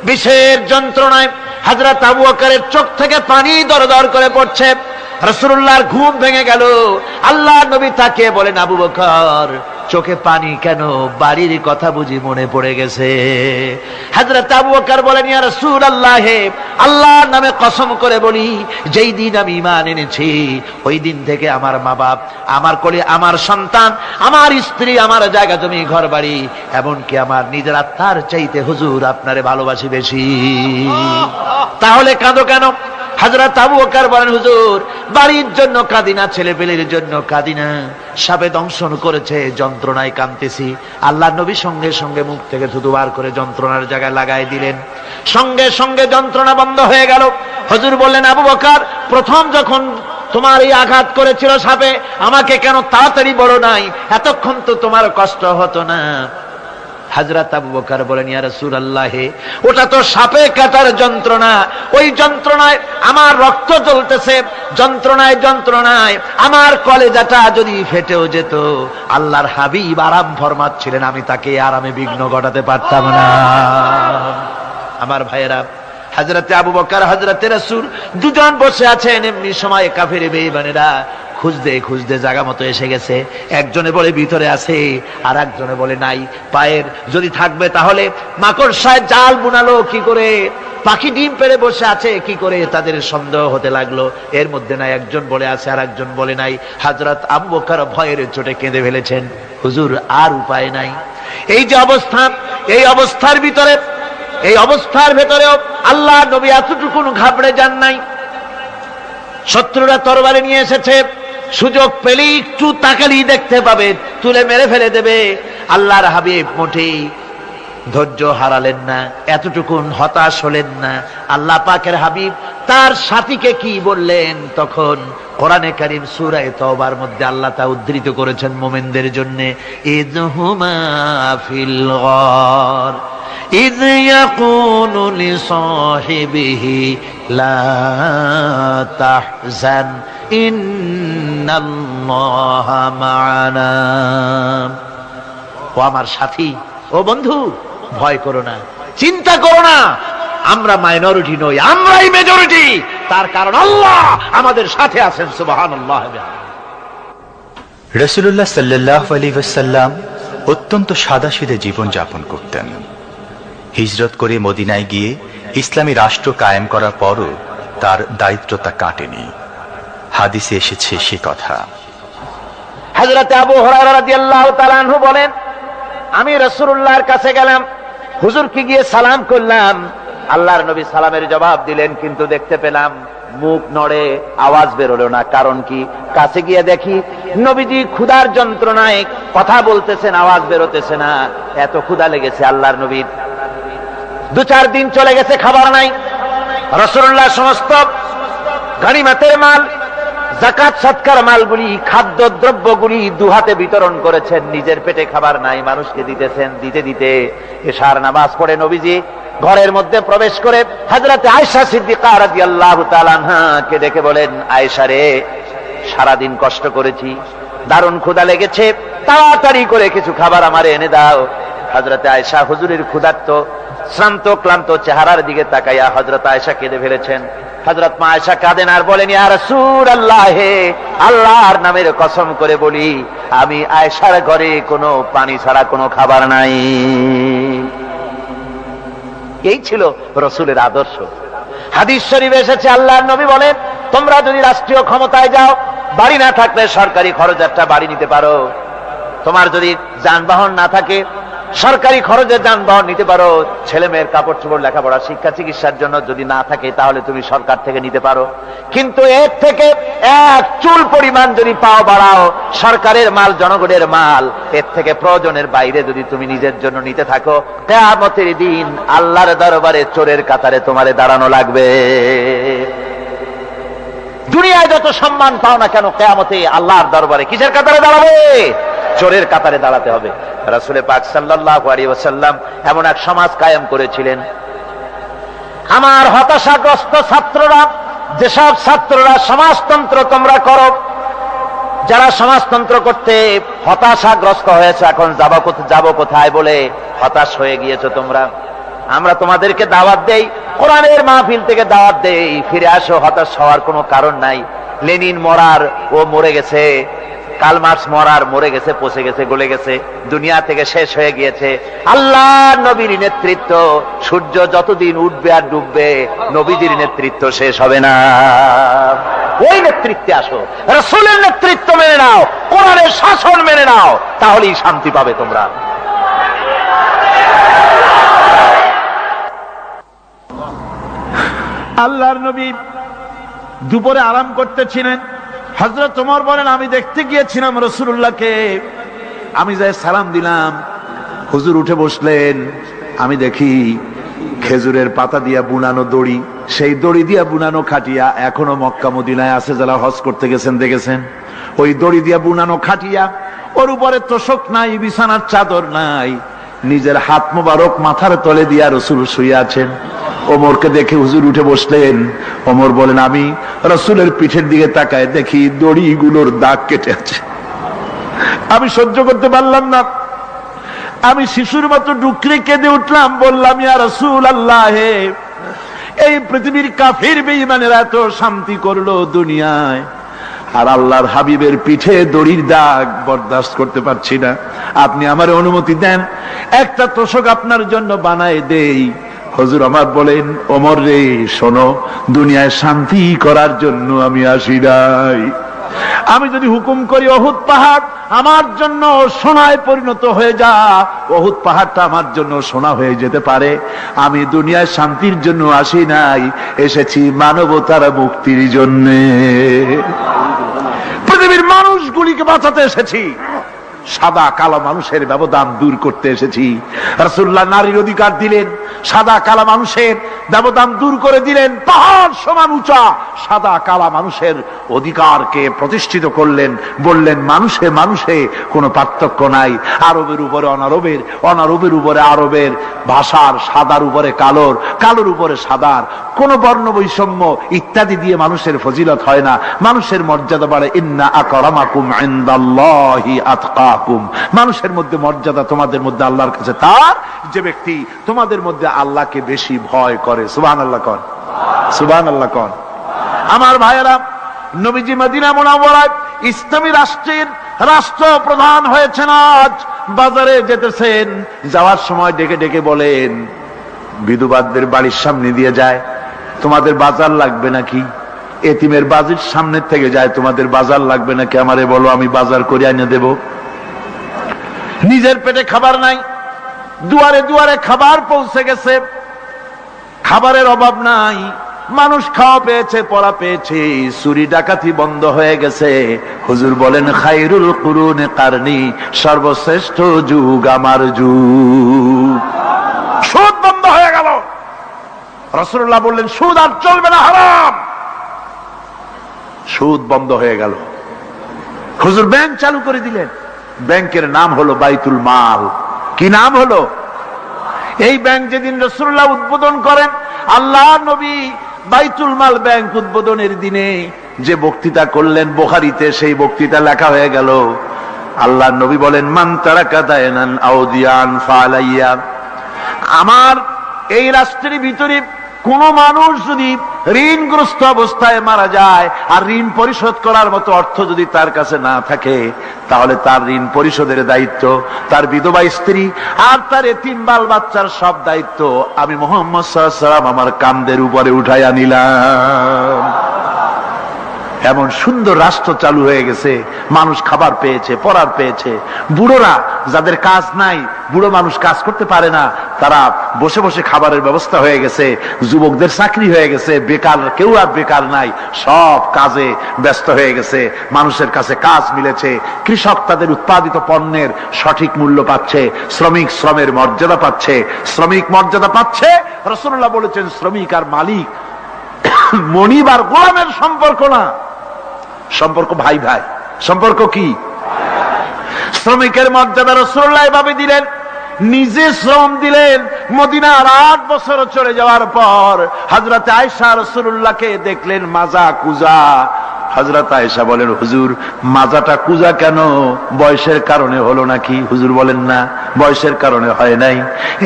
[SPEAKER 1] বিষের যন্ত্রণায় হযরত আবু বকরের চোখ থেকে পানি দরদর করে পড়ছে। রাসূলুল্লাহর ঘুম ভেঙে গেল। আল্লাহর নবী তাকিয়ে বলেন, আবু বকর চোখে পানি কেন? বাড়ির কথা বুঝি মনে পড়ে গেছে? হযরত আবু বকর বলেন, ইয়া রাসূলুল্লাহ, আল্লাহর নামে কসম করে বলি, যেই দিন আমি ঈমান এনেছি ওই দিন থেকে আমার মা বাপ, আমার কোলে আমার সন্তান, আমার স্ত্রী, আমার জায়গা জমি ঘর বাড়ি, এমনকি আমার নিজের আত্মার চাইতে হুজুর আপনারে ভালোবাসি বেশি। তাহলে কাঁদো কেন? হযরত আবু বকর বলেন, হুজুর বাড়ির জন্য কাঁদি না, ছেলে পেলের জন্য কাঁদি না, সাপে দংশন করেছে, যন্ত্রণায় কাঁদতেছি। আল্লাহর নবী সঙ্গে সঙ্গে মুখ থেকে থুতু বার করে যন্ত্রণার জায়গায় লাগাই দিলেন। সঙ্গে সঙ্গে যন্ত্রণা বন্ধ হয়ে গেল। হুজুর বললেন, আবু বকর প্রথম যখন তোমার এই আঘাত করেছিল সাপে, আমাকে কেন তাড়াতাড়ি বলো নাই? এতক্ষণ তো তোমার কষ্ট হতো না। হযরত আবু বকর বলেন, ইয়া রাসূলুল্লাহ, ওটা তো সাপে কাটার যন্ত্রণা, ওই যন্ত্রণায় আমার রক্ত জ্বলতেছে, যন্ত্রণায় যন্ত্রণায় আমার কলেজাটা যদি ফেটেও যেত। আল্লাহর হাবিব আরাম ফরমাচ্ছিলেন, আমি তাকে আরামে বিঘ্ন ঘটাতে পারতাম না। আমার ভাইয়েরা, হযরত আবু বকর হযরত রাসূল দুজন বসে আছেন। এমনি সময় কাফের বেঈমানেরা খুঁজতে খুঁজতে জায়গা মতো এসে গেছে। একজনে বলে ভিতরে আছে, আর একজনে বলে নাই। পায়ের যদি থাকবে তাহলে মাকড়সায় জাল বুনালো কি করে? পাখি ডিম পেড়ে বসে আছে কি করে? তাদের সন্দেহ হতে লাগলো। এর মধ্যে নাই একজন বলে আছে, আর একজন বলে নাই। হযরত আবু বকর ভয়ের চোটে কেঁদে ফেলেছেন, হুজুর আর উপায় নাই। এই যে অবস্থা, এই অবস্থার ভিতরে, এই অবস্থার ভেতরেও আল্লাহ নবী এতটুকু ঘাবড়ে যান নাই। শত্রুরা তরবারি নিয়ে এসেছে, সুযোগ পেলেই একটু তাকালেই দেখতে পাবে, তুলে মেরে ফেলে দেবে। আল্লাহর হাবিব মোটেই ধৈর্য হারালেন না, এতটুকুন হতাশ হলেন না। আল্লাহ পাকের হাবিব তার সাথীকে কি বললেন? তখন কোরআনে কারীম সূরা তাওবার মধ্যে আল্লাহ তা উদ্ধৃত করেছেন মুমিনদের জন্য, ইযহুমা ফিল গার إذ يقول لصاحبه لا تحزن إن الله معنا। ও আমার সাথী, ও বন্ধু, ভয় করো না, চিন্তা করো না, আমরা মাইনরিটি নই, আমরাই মেজরিটি। তার কারণ আল্লাহ আমাদের সাথে আছেন। সুবহানাল্লাহ।
[SPEAKER 2] রাসূলুল্লাহ সাল্লাল্লাহু আলাইহি ওয়াসাল্লাম অত্যন্ত সাদাসিধে জীবন যাপন করতেন। হিজরত করে মদিনায় গিয়ে ইসলামী রাষ্ট্র কায়েম করার পরও তার দারিদ্রতা কাটেনি। হাদিসে এসেছে সে কথা।
[SPEAKER 1] হযরত আবু হুরায়রা রাদিয়াল্লাহু তাআলা আনহু বলেন, আমি রাসূলুল্লাহর কাছে গেলাম, হুজুরকে গিয়ে সালাম করলাম। আল্লাহর নবী সালামের জবাব দিলেন, কিন্তু দেখতে পেলাম মুখ নড়ে, আওয়াজ বেরোলো না। কারণ কি? কাছে গিয়ে দেখি নবীজি ক্ষুধার যন্ত্রণায় কথা বলতেছেন, আওয়াজ বেরোতেছে না। এত ক্ষুধা লেগেছে আল্লাহর নবীর। 2-4 দিন চলে গেছে, খাবার নাই। রাসূলুল্লাহ সমস্ত গনিমতের মাল, যাকাত সদকার মালগুলি, খাদ্য দ্রব্যগুলি দুহাতে বিতরণ করেছেন। নিজের পেটে খাবার নাই, মানুষকে দিতেছেন। দিতে দিতে এশার নামাজ পড়ে নবীজি ঘরের মধ্যে প্রবেশ করে হযরত আয়েশা সিদ্দিকা রাদিয়াল্লাহু তাআলা আনহাকে ডেকে বলেন, আয়েশা রে, সারাদিন কষ্ট করেছি, দারুণ ক্ষুধা লেগেছে, তাড়াতাড়ি করে কিছু খাবার আমারে এনে দাও। হযরত আয়েশা হুজুরের ক্ষুধার্ত শ্রান্ত ক্লান্ত চেহারার দিকে তাকাইয়া হযরত আয়েশা কেঁদে ফেলেছেন। হযরত মা আয়েশা কাঁদেন আর বলেন, ইয়া রাসূলুল্লাহ, আল্লাহর নামের কসম করে বলি, আমি আয়েশার ঘরে কোনো পানি ছাড়া কোনো খাবার নাই। এই ছিল রাসূলের আদর্শ। হাদিস শরীফে এসেছে, আল্লাহর নবী বলেন, তোমরা যদি রাষ্ট্রীয় ক্ষমতায় যাও, বাড়ি না থাকলে সরকারি খরচ একটা বাড়ি নিতে পারো। তোমার যদি যানবাহন না থাকে, সরকারি খরচে যানবাহন নিতে পারো। ছেলে মেয়ের কাপড় চোপড়, লেখাপড়া, শিক্ষা, চিকিৎসার জন্য যদি না থাকে, তাহলে তুমি সরকার থেকে নিতে পারো। কিন্তু এর থেকে এক চুল পরিমাণ যদি পাও বাড়াও, সরকারের মাল জনগণের মাল, এর থেকে প্রয়োজনের বাইরে যদি তুমি নিজের জন্য নিতে থাকো, কিয়ামতের দিন আল্লাহর দরবারে চোরের কাতারে তোমারে দাঁড়ানো লাগবে। দুনিয়ায় যত সম্মান পাও না কেন, কিয়ামতে আল্লাহর দরবারে কিসের কাতারে দাঁড়াবে? চোরের কাতারে দাঁড়াতে হবে। রাসূল পাক সাল্লাল্লাহু আলাইহি ওয়াসাল্লাম এমন এক সমাজ কায়েম করেছিলেন। আমার হতাশাগ্রস্ত ছাত্ররা, যেসব ছাত্ররা সমাজতন্ত্র তোমরা করো, যারা সমাজতন্ত্র করতে হতাশাগ্রস্ত হয়েছে, এখন যাবো কোথায় বলে হতাশ হয়ে গিয়েছো তোমরা, আমরা তোমাদেরকে দাওয়াত দেই, কোরআনের মাহফিল থেকে দাওয়াত দেই, ফিরে আসো। হতাশ হওয়ার কোনো কারণ নাই। লেনিন মরার, ও মরে গেছে। কার্ল মার্কস মরার, মরে গেছে, পচে গেছে, গলে গেছে, দুনিয়া থেকে শেষ হয়ে গিয়েছে। আল্লাহ নবীর নেতৃত্ব, সূর্য যতদিন উঠবে আর ডুববে, নবীজির নেতৃত্ব শেষ হবে না। ওই নেতৃত্বে আসো, রাসূলের নেতৃত্ব মেনে নাও, কোরআনের শাসন মেনে নাও, তাহলেই শান্তি পাবে তোমরা।
[SPEAKER 3] আল্লাহর নবী দুপুরে আরাম করতেছিলেন। হযরত ওমর বলেন, আমি দেখতে গিয়েছিলাম রাসূলুল্লাহকে, আমি যাই সালাম দিলাম, হুজুর উঠে বসলেন। আমি দেখি খেজুরের পাতা দিয়া বুনানো দড়ি, সেই দড়ি দিয়া বুনানো খাটিয়া এখনো মক্কা মদিনায় আছে, যারা হজ করতে গেছেন দেখেছেন। ওই দড়ি দিয়া বুনানো খাটিয়া, ওর উপরে তোশক নাই, বিছানার চাদর নাই, নিজের হাত মোবারক মাথার তলে দিয়া রাসূল শুয়ে আছেন। ওমরকে দেখে হুজুর উঠে বসলেন। ওমর বলেন, আমি রাসূলের পিঠের দিকে তাকায় দেখি দড়িগুলোর দাগ কেটে আছে। আমি সহ্য করতে পারলাম না, আমি শিশুর মতো ডুকরে কেঁদে উঠলাম, বললাম, ইয়া রাসূলুল্লাহ, এই পৃথিবীর কাফির বেঈমানেরা এত শান্তি করলো দুনিয়ায়, আর আল্লাহর হাবিবের পিঠে দড়ির দাগ বরদাস্ত করতে পারছি না। আপনি আমার অনুমতি দেন, একটা তোশক আপনার জন্য বানায় দেই। হুজুর আমার বলেন, ওমর রে শোনো, দুনিয়ায় শান্তি করার জন্য আমি আসি নাই। আমি যদি হুকুম করি উহুদ পাহাড় আমার জন্য সোনায় পরিণত হয়ে যা, উহুদ পাহাড়টা আমার জন্য সোনা হয়ে যেতে পারে। আমি দুনিয়ায় শান্তির জন্য আসি নাই, এসেছি মানবতার মুক্তির জন্য, পৃথিবীর মানুষগুলিকে বাঁচাতে এসেছি, সাদা কালো মানুষের ব্যবধান দূর করতে এসেছি। রাসূলুল্লাহ নারীর অধিকার দিলেন, সাদা কালা মানুষের ব্যবধান দূর করে দিলেন। পাহাড় সমান উঁচা সাদা কালা মানুষের অধিকারকে প্রতিষ্ঠিত করলেন, বললেন মানুষে মানুষে কোনো পার্থক্য নাই। আরবের উপরে অনারবের, অনারবের উপরে আরবের, ভাষার, সাদার উপরে কালোর, কালোর উপরে সাদার, কোন বর্ণ বৈষম্য ইত্যাদি দিয়ে মানুষের ফজিলত হয় না। মানুষের মর্যাদা বাড়ে। ইন্না আকরামাকুম ইনদাল্লাহি আতকাকুম, মানুষের মধ্যে মর্যাদা তোমাদের মধ্যে আল্লাহর কাছে তার, যে ব্যক্তি তোমাদের মধ্যে আল্লাহকে বেশি ভয় করে। সুবহানাল্লাহ কোন, সুবহানাল্লাহ কোন। আমার ভাইয়েরা, নবীজি মদিনা মুনাওয়ারায় ইসলামী রাষ্ট্রের রাষ্ট্রপ্রধান হয়েছেন। আজ বাজারে যেতেছেন, যাওয়ার সময় ডেকে ডেকে বলেন, বিধবাদের বাড়ির সামনে দিয়ে যায়, তোমাদের বাজার লাগবে নাকি? এতিমের বাড়ির সামনে থেকে যায়, তোমাদের বাজার লাগবে নাকি? আমারে বলো, আমি বাজার করে এনে দেব। নিজের পেটে খাবার নাই, দুয়ারে দুয়ারে খাবার পৌঁছে গেছে, খাবারের অভাব নাই, মানুষ খাওয়া পেয়েছে, পড়া পেয়েছে, চুরি ডাকাতি বন্ধ হয়ে গেছে। হুজুর বলেন, খায়রুল কুরুনে কারনি, সর্বশ্রেষ্ঠ যুগ আমার যুগ। সুদ বন্ধ হয়ে গেল। রাসূলুল্লাহ বললেন, সুদ আর চলবে না, হারাম। সুদ বন্ধ হয়ে গেল। হুজুর ব্যাংক চালু করে দিলেন। ব্যাংকের নাম হলো বাইতুল মাল। কি নাম হলো? এই ব্যাংক যেদিন রাসূলুল্লাহ উদ্বোধন করেন, আল্লাহর নবী বাইতুল মাল ব্যাংক উদ্বোধনের দিনে যে বক্তৃতা করলেন, বুখারীতে সেই বক্তৃতা লেখা হয়ে গেল। আল্লাহর নবী বলেন, মান তারাকা দায়নান আও দিয়ান ফালাইয়া, আমার এই রাষ্ট্রের ভিতরে কোন মানুষ যদি ঋণগ্রস্ত অবস্থায় মারা যায় আর ঋণ পরিশোধ করার মতো অর্থ যদি তার কাছে না থাকে, তাহলে তার ঋণ পরিশোধের দায়িত্ব, তার বিধবা স্ত্রী আর তার এতিম বাল বাচ্চার সব দায়িত্ব আমি মুহাম্মদ সাল্লাল্লাহু আলাইহি ওয়াসাল্লাম আমার কাঁধের উপরে উঠাইয়া নিলাম। এমন সুন্দর রাষ্ট্র চালু হয়ে গেছে, মানুষ খাবার পেয়েছে, পড়ার পেয়েছে। বুড়োরা, যাদের কাজ নাই, বুড়ো মানুষ কাজ করতে পারে না, তারা বসে বসে খাবারের ব্যবস্থা হয়ে গেছে। যুবকদের চাকরি হয়ে গেছে, বেকার কেউ আর বেকার নাই, সব কাজে ব্যস্ত হয়ে গেছে, মানুষের কাছে কাজ মিলেছে। কৃষক তাদের উৎপাদিত পণ্যের সঠিক মূল্য পাচ্ছে, শ্রমিক শ্রমের মর্যাদা পাচ্ছে, শ্রমিক মর্যাদা পাচ্ছে। রাসূলুল্লাহ বলেছেন, শ্রমিক আর মালিক, মনিব আর গোলামের সম্পর্ক না, সম্পর্ক ভাই ভাই। সম্পর্ক কি? শ্রমিকের মর্যাদা রাসূলুল্লাহ এভাবে দিলেন, নিজে শ্রম দিলেন। মদিনার 8 বছর চলে যাওয়ার পর হযরত আয়েশা রাসূলুল্লাহকে দেখলেন মাজা কুজা। হযরত আয়েশা বলেন, হুজুর মাজাটা কুজা কেন? বয়সের কারণে হলো নাকি? হুজুর বলেন, না, বয়সের কারণে হয় নাই।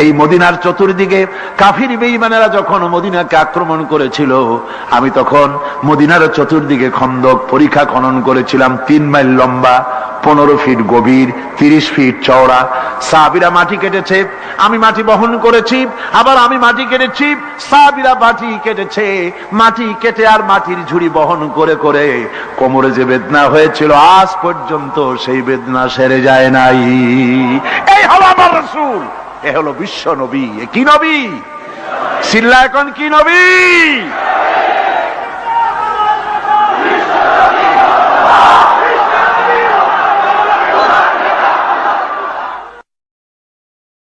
[SPEAKER 3] এই মদিনার চতুর্দিকে কাফির বেঈমানেরা যখন মদিনাকে আক্রমণ করেছিল, আমি তখন মদিনার চতুর্দিকে খন্দক পরিখা খনন করেছিলাম, 3 মাইল লম্বা, 15 ফিট গভীর, 30 ফিট চওড়া। সাহাবীরা মাটি কেটেছে, আমি মাটি বহন করেছি, আবার আমি মাটি কেটেছি, সাহাবীরা মাটি কেটেছে। মাটি কেটে আর মাটির ঝুড়ি বহন করে করে কোমরে যে বেদনা হয়েছিল, আজ পর্যন্ত সেই বেদনা সেরে যায় নাই। এই হলো আমার রাসূল, এ হলো বিশ্ব নবী। এ কি নবী? চিল্লা এখন কি নবী?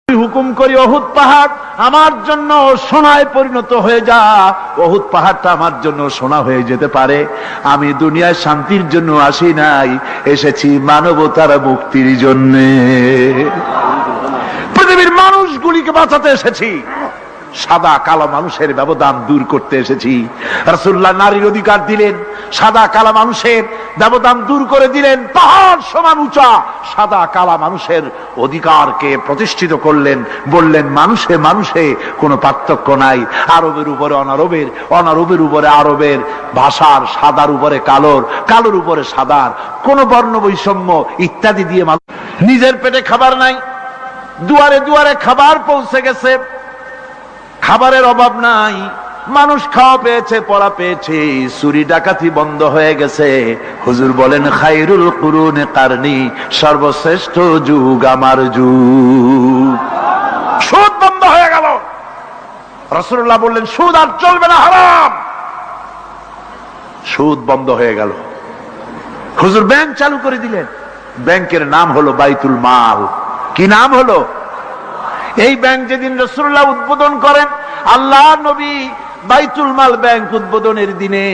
[SPEAKER 3] হুকুম করি অহুদ পাহাড় আমার জন্য সোনায় পরিণত হয়ে যা। অহুদ পাহাড়টা আমার জন্য সোনা হয়ে যেতে পারে। আমি দুনিয়ায় শান্তির জন্য আসি নাই, এসেছি মানবতার মুক্তির জন্য। পৃথিবীর মানুষগুলিকে বাঁচাতে এসেছি, সাদা কালো মানুষের ব্যবধান দূর করতে এসেছি। রাসূলুল্লাহ নারীর অধিকার দিলেন, সাদা কালা মানুষের ব্যবধান দূর করে দিলেন। পাহাড় সমান উঁচা সাদা কালা মানুষের অধিকারকে প্রতিষ্ঠিত করলেন, বললেন মানুষে মানুষে কোনো পার্থক্য নাই। আরবের উপরে অনারবের, অনারবের উপরে আরবের, ভাষার, সাদার উপরে কালোর, কালোর উপরে সাদার, কোন বর্ণ বৈষম্য ইত্যাদি দিয়ে মানুষ নিজের পেটে খাবার নাই, দুয়ারে দুয়ারে খাবার পৌঁছে গেছে, খাবারের অভাব নাই, মানুষ খাওয়া পেয়েছে, পড়া পেয়েছে, চুরি ডাকাতি বন্ধ হয়ে গেছে। হুজুর বলেন খায়রুল কুরুনে কারনি, সর্বশ্রেষ্ঠ যুগ আমার যুগ। সুদ বন্ধ হয়ে গেল। রাসূলুল্লাহ বললেন সুদ আর চলবে না, হারাম। সুদ বন্ধ হয়ে গেল। হুজুর ব্যাংক চালু করে দিলেন। ব্যাংকের নাম হলো বাইতুল মাল। কি নাম হলো? এই ব্যাংক যেদিন রাসূলুল্লাহ উদ্বোধন করেন, আল্লাহর নবী বাইতুল মাল ব্যাংক উদ্বোধনের দিনে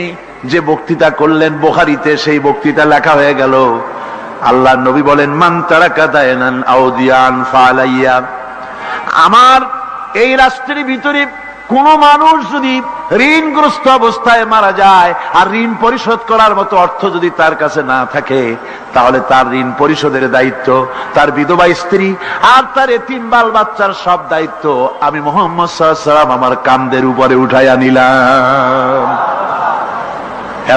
[SPEAKER 3] যে বক্তৃতা করলেন, বুখারীতে সেই বক্তৃতা লেখা হয়ে গেল। আল্লাহর নবী বলেন মান তারাকা দায়নান আও দিয়ান ফালাইয়া। আমার এই রাষ্ট্রের ভিতরে কোন মানুষ যদি ঋণগ্রস্ত অবস্থায় মারা যায় আর ঋণ পরিশোধ করার মতো অর্থ যদি তার কাছে না থাকে, তাহলে তার ঋণ পরিশোধের দায়িত্ব, তার বিধবা স্ত্রী আর তার এতিম বাল বাচ্চার সব দায়িত্ব আমি মুহাম্মদ সাল্লাল্লাহু আলাইহি ওয়াসাল্লাম আমার কাঁধের উপরে উঠাইয়া নিলাম।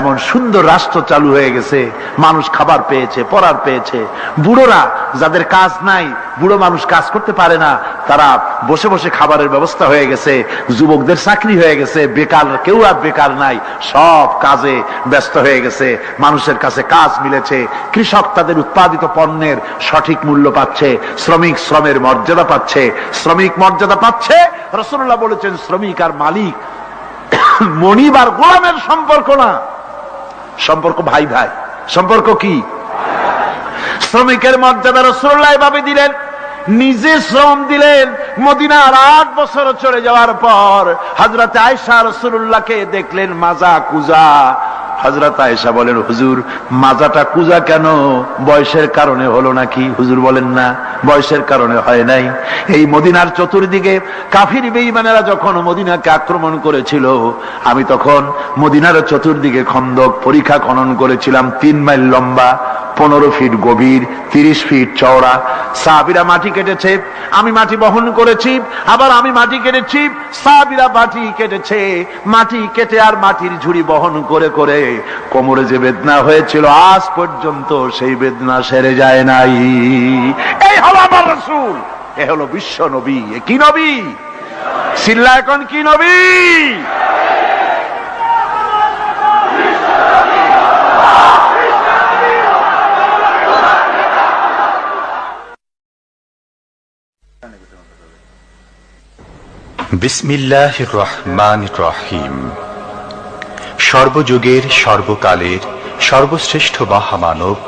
[SPEAKER 3] এমন সুন্দর রাষ্ট্র চালু হয়ে গেছে, মানুষ খাবার পেয়েছে, পড়ার পেয়েছে। বুড়োরা যাদের কাজ নাই, বুড়ো মানুষ কাজ করতে পারে না, তারা বসে বসে খাবারের ব্যবস্থা হয়ে গেছে। যুবকদের চাকরি হয়ে গেছে, বেকার কেউ আর বেকার নাই, সব কাজে ব্যস্ত হয়ে গেছে, মানুষের কাছে কাজ মিলেছে। কৃষক তাদের উৎপাদিত পণ্যের সঠিক মূল্য পাচ্ছে, শ্রমিক শ্রমের মর্যাদা পাচ্ছে, শ্রমিক মর্যাদা পাচ্ছে। রাসূলুল্লাহ বলেছেন শ্রমিক আর মালিক মনিব আর গোলামের সম্পর্ক না, সম্পর্ক ভাই ভাই। সম্পর্ক কি? শ্রমিকের মর্যাদা রাসূলুল্লাহ এভাবে দিলেন, নিজে শ্রম দিলেন। মদিনার 8 বছর চলে যাওয়ার পর হযরত আয়েশা রাসূলুল্লাহকে দেখলেন মাজা কুজা। হযরত আয়েশা বলেন, হুজুর মাজাটা কুজা কেন? বয়সের কারণে হলো নাকি? হুজুর বলেন, না, বয়সের কারণে হয় নাই। এই মদিনার চতুর্দিকে কাফির বেঈমানেরা যখন মদিনাকে আক্রমণ করেছিল, আমি তখন মদিনার চতুর্দিকে খন্দক পরিখা খনন করেছিলাম, 3 মাইল লম্বা, 15 ফিট গভীর, 30 ফিট চওড়া। সাহাবীরা মাটি কেটেছে, আমি মাটি বহন করেছি, আবার আমি মাটি কেটেছি, সাহাবীরা মাটি কেটেছে। মাটি কেটে আর মাটির ঝুড়ি বহন করে করে কোমরে যে বেদনা হয়েছিল, আজ পর্যন্ত সেই বেদনা সেরে যায় নাই। এই হলো আমার রাসূল, এ হলো বিশ্ব নবী। এ কি নবী? চিল্লা এখন কি নবী?
[SPEAKER 2] বিসমিল্লাহির রহমানির রহিম। সর্বযুগের সর্বকালের সর্বশ্রেষ্ঠ মহামানব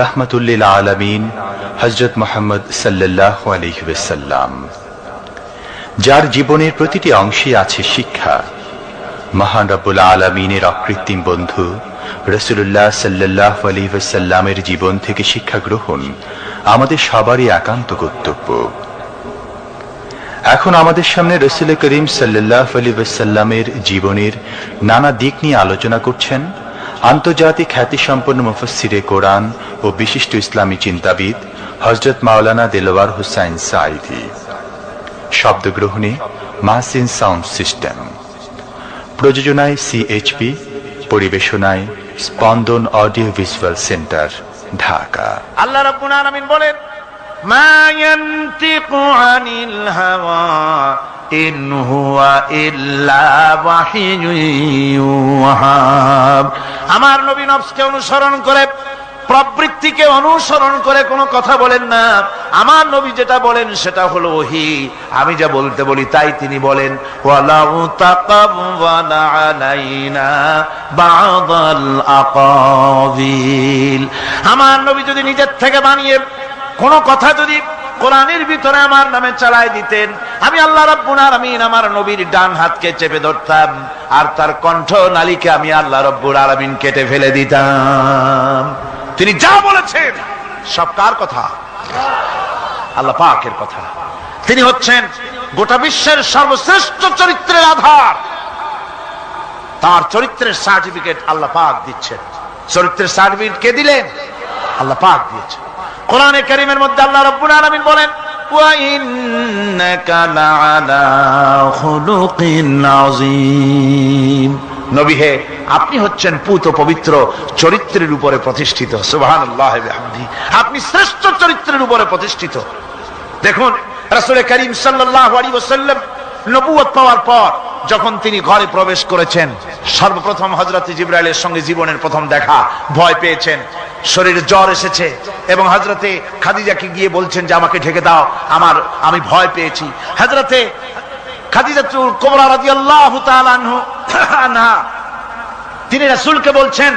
[SPEAKER 2] রাহমাতুল্লিল আলামিন হযরত মুহাম্মদ সাল্লাল্লাহু আলাইহি ওয়াসাল্লাম, যার জীবনের প্রতিটি অংশে আছে শিক্ষা, মহান রব্বুল আলামিনের অকৃত্রিম বন্ধু রাসূলুল্লাহ সাল্লাল্লাহু আলাইহি ওয়াসাল্লামের জীবন থেকে শিক্ষা গ্রহণ আমাদের সবারই একান্ত কর্তব্য। এখন আমাদের সামনে রাসূল করিম সাল্লাল্লাহু আলাইহি ওয়াসাল্লামের জীবনের নানা দিক নিয়ে আলোচনা করছেন আন্তর্জাতিক খ্যাতিসম্পন্ন মুফাসসিরে কোরআন ও বিশিষ্ট ইসলামী চিন্তাবিদ হযরত মাওলানা দেলোয়ার হোসাইন সাঈদী। শব্দগ্রহণে মাহসিন সাউন্ড সিস্টেম, প্রযোজনায় সিএইচপি, পরিবেশনায় স্পন্দন অডিও ভিজুয়াল সেন্টার, ঢাকা।
[SPEAKER 3] আল্লাহ রাব্বুল আলামিন বলেন, মা ইয়ানতিকু আনিল হাওয়া ইন হুয়া ইল্লা ওয়াহিয়ুন ইউহা। আমার নবী নফসকে অনুসরণ করে, প্রবৃত্তিকে অনুসরণ করে কোনো কথা বলেন না। আমার নবী যেটা বলেন সেটা হলো ওহী। আমি যা বলতে বলি তাই তিনি বলেন। ওয়ালাউ তাকাওয়ালা আলাইনা বা'দাল আকাবিল। আমার নবী যদি নিজের থেকে বানিয়ে কোনো কথা যদি কোরআনের ভিতরে আমার নামে চালায় দিতেন, আমি আল্লাহ রাব্বুল আলামিন আমার নবীর ডান হাতকে চেপে ধরতাম, আর তার কণ্ঠ নালীকে আমি আল্লাহ রাব্বুল আলামিন কেটে ফেলে দিতাম। তিনি যা বলেছেন সব কার কথা? আল্লাহ পাকের কথা। তিনি হচ্ছেন গোটা বিশ্বের সর্বশ্রেষ্ঠ চরিত্রের আধার। তার চরিত্রের সার্টিফিকেট আল্লাহ পাক দিচ্ছেন। চরিত্রের সার্টিফিকেট কে দিলেন? আল্লাহ পাক দিয়েছেন। কোরআনে কারীমের মধ্যে আল্লাহ রাব্বুল আলামিন বলেন, ওয়া ইন্নাকা লাআলা খুলুকিন আযীম। নবী হে, আপনি হচ্ছেন পুত পবিত্র চরিত্রের উপরে প্রতিষ্ঠিত। সুবহানাল্লাহ ওয়া বিহামদিহি। আপনি শ্রেষ্ঠ চরিত্রের উপরে প্রতিষ্ঠিত। দেখুন, রাসূল করিম সাল্লাল্লাহু আলাইহি ওয়াসাল্লাম নবুয়ত পাওয়ার পর যখন তিনি ঘরে প্রবেশ করেছেন, সর্বপ্রথম হযরত জিবরাইলের সঙ্গে জীবনের প্রথম দেখা। ভয় পেয়েছেন, শরীরে জ্বর এসেছে, এবং হযরতে খাদিজাকে গিয়ে বলছেন যে আমাকে ঢেকে দাও, আমি ভয় পেয়েছি। হযরতে খাদিজাতুল কুবরা রাদিয়াল্লাহু তাআলা আনহা তিনি রাসূলকে বলছেন,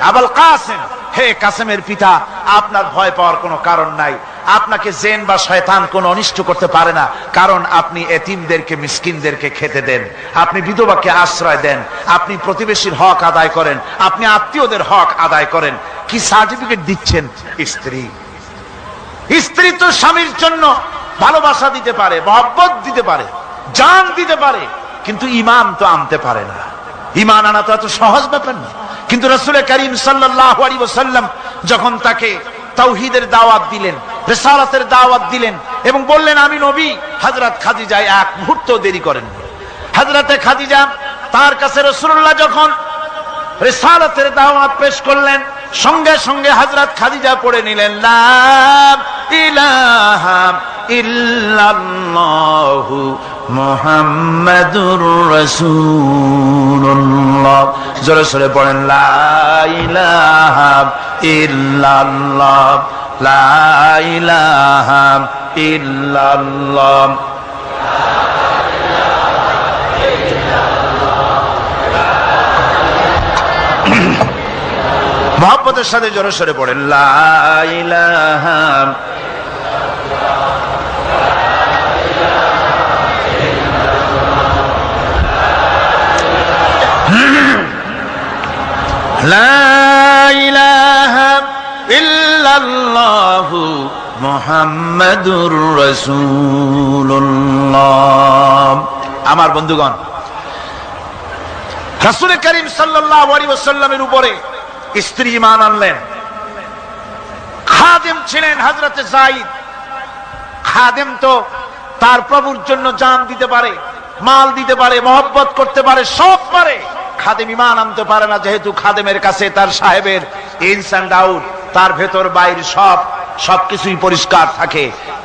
[SPEAKER 3] আবুল কাসেম, হে কাসেমের পিতা, আপনার ভয় পাওয়ার কোনো কারণ নাই। আপনাকে জিন বা শয়তান কোনো অনিষ্ট করতে পারে না, কারণ আপনি এতিমদেরকে, মিসকিনদেরকে খেতে দেন, আপনি বিধবাকে আশ্রয় দেন, আপনি প্রতিবেশীর হক আদায় করেন, আপনি আত্মীয়দের হক আদায় করেন। কি সার্টিফিকেট দিচ্ছেন? স্ত্রী তো স্বামীর জন্য ভালোবাসা দিতে পারে, মহব্বত দিতে পারে, জান দিতে পারে, কিন্তু ঈমান তো আনতে পারে না। ঈমান আনা তো এত সহজ ব্যাপার না। কিন্তু রাসূল করিম সাল্লাল্লাহু আলাইহি ওয়াসাল্লাম যখন তাকে তাওহীদের দাওয়াত দিলেন, রিসালাতের দাওয়াত দিলেন, এবং বললেন আমি নবী, হযরত খাদিজা এক মুহূর্ত দেরি করেন। হযরতে খাদিজা তার কাছে রাসূলুল্লাহ যখন রিসালাতের দাওয়াত পেশ করলেন, সঙ্গে সঙ্গে হযরত খাদিজা পড়ে নিলেন, লা ইলাহা ইল্লাল্লাহু মুহাম্মাদুর রাসূলুল্লাহ। জোরে সোরে পড়েন, লা ইলাহা ইল্লাল্লাহ, লা ইলাহা ইল্লাল্লাহ। মহব্বতের সাথে জোরে সোরে পড়েন, লা ইলাহা লা ইলাহা ইল্লাল্লাহু মুহাম্মাদুর রাসূলুল্লাহ। আমার বন্ধুগণ, রাসূল করিম সাল্লাল্লাহু আলাইহি ওয়াসাল্লামের উপরে স্ত্রী ঈমান আনলেন। খাদেম ছিলেন হযরতে যায়েদ। খাদেম তো তার প্রভুর জন্য জান দিতে পারে, মাল দিতে পারে, মহব্বত করতে পারে, সব পারে। খাদেম ঈমান আনতে পারে না, যেহেতু খাদেমের কাছে তার সাহেবের ইনস এন্ড আউট, তার ভেতর বাইরে সবকিছুই পরিষ্কার থাকে।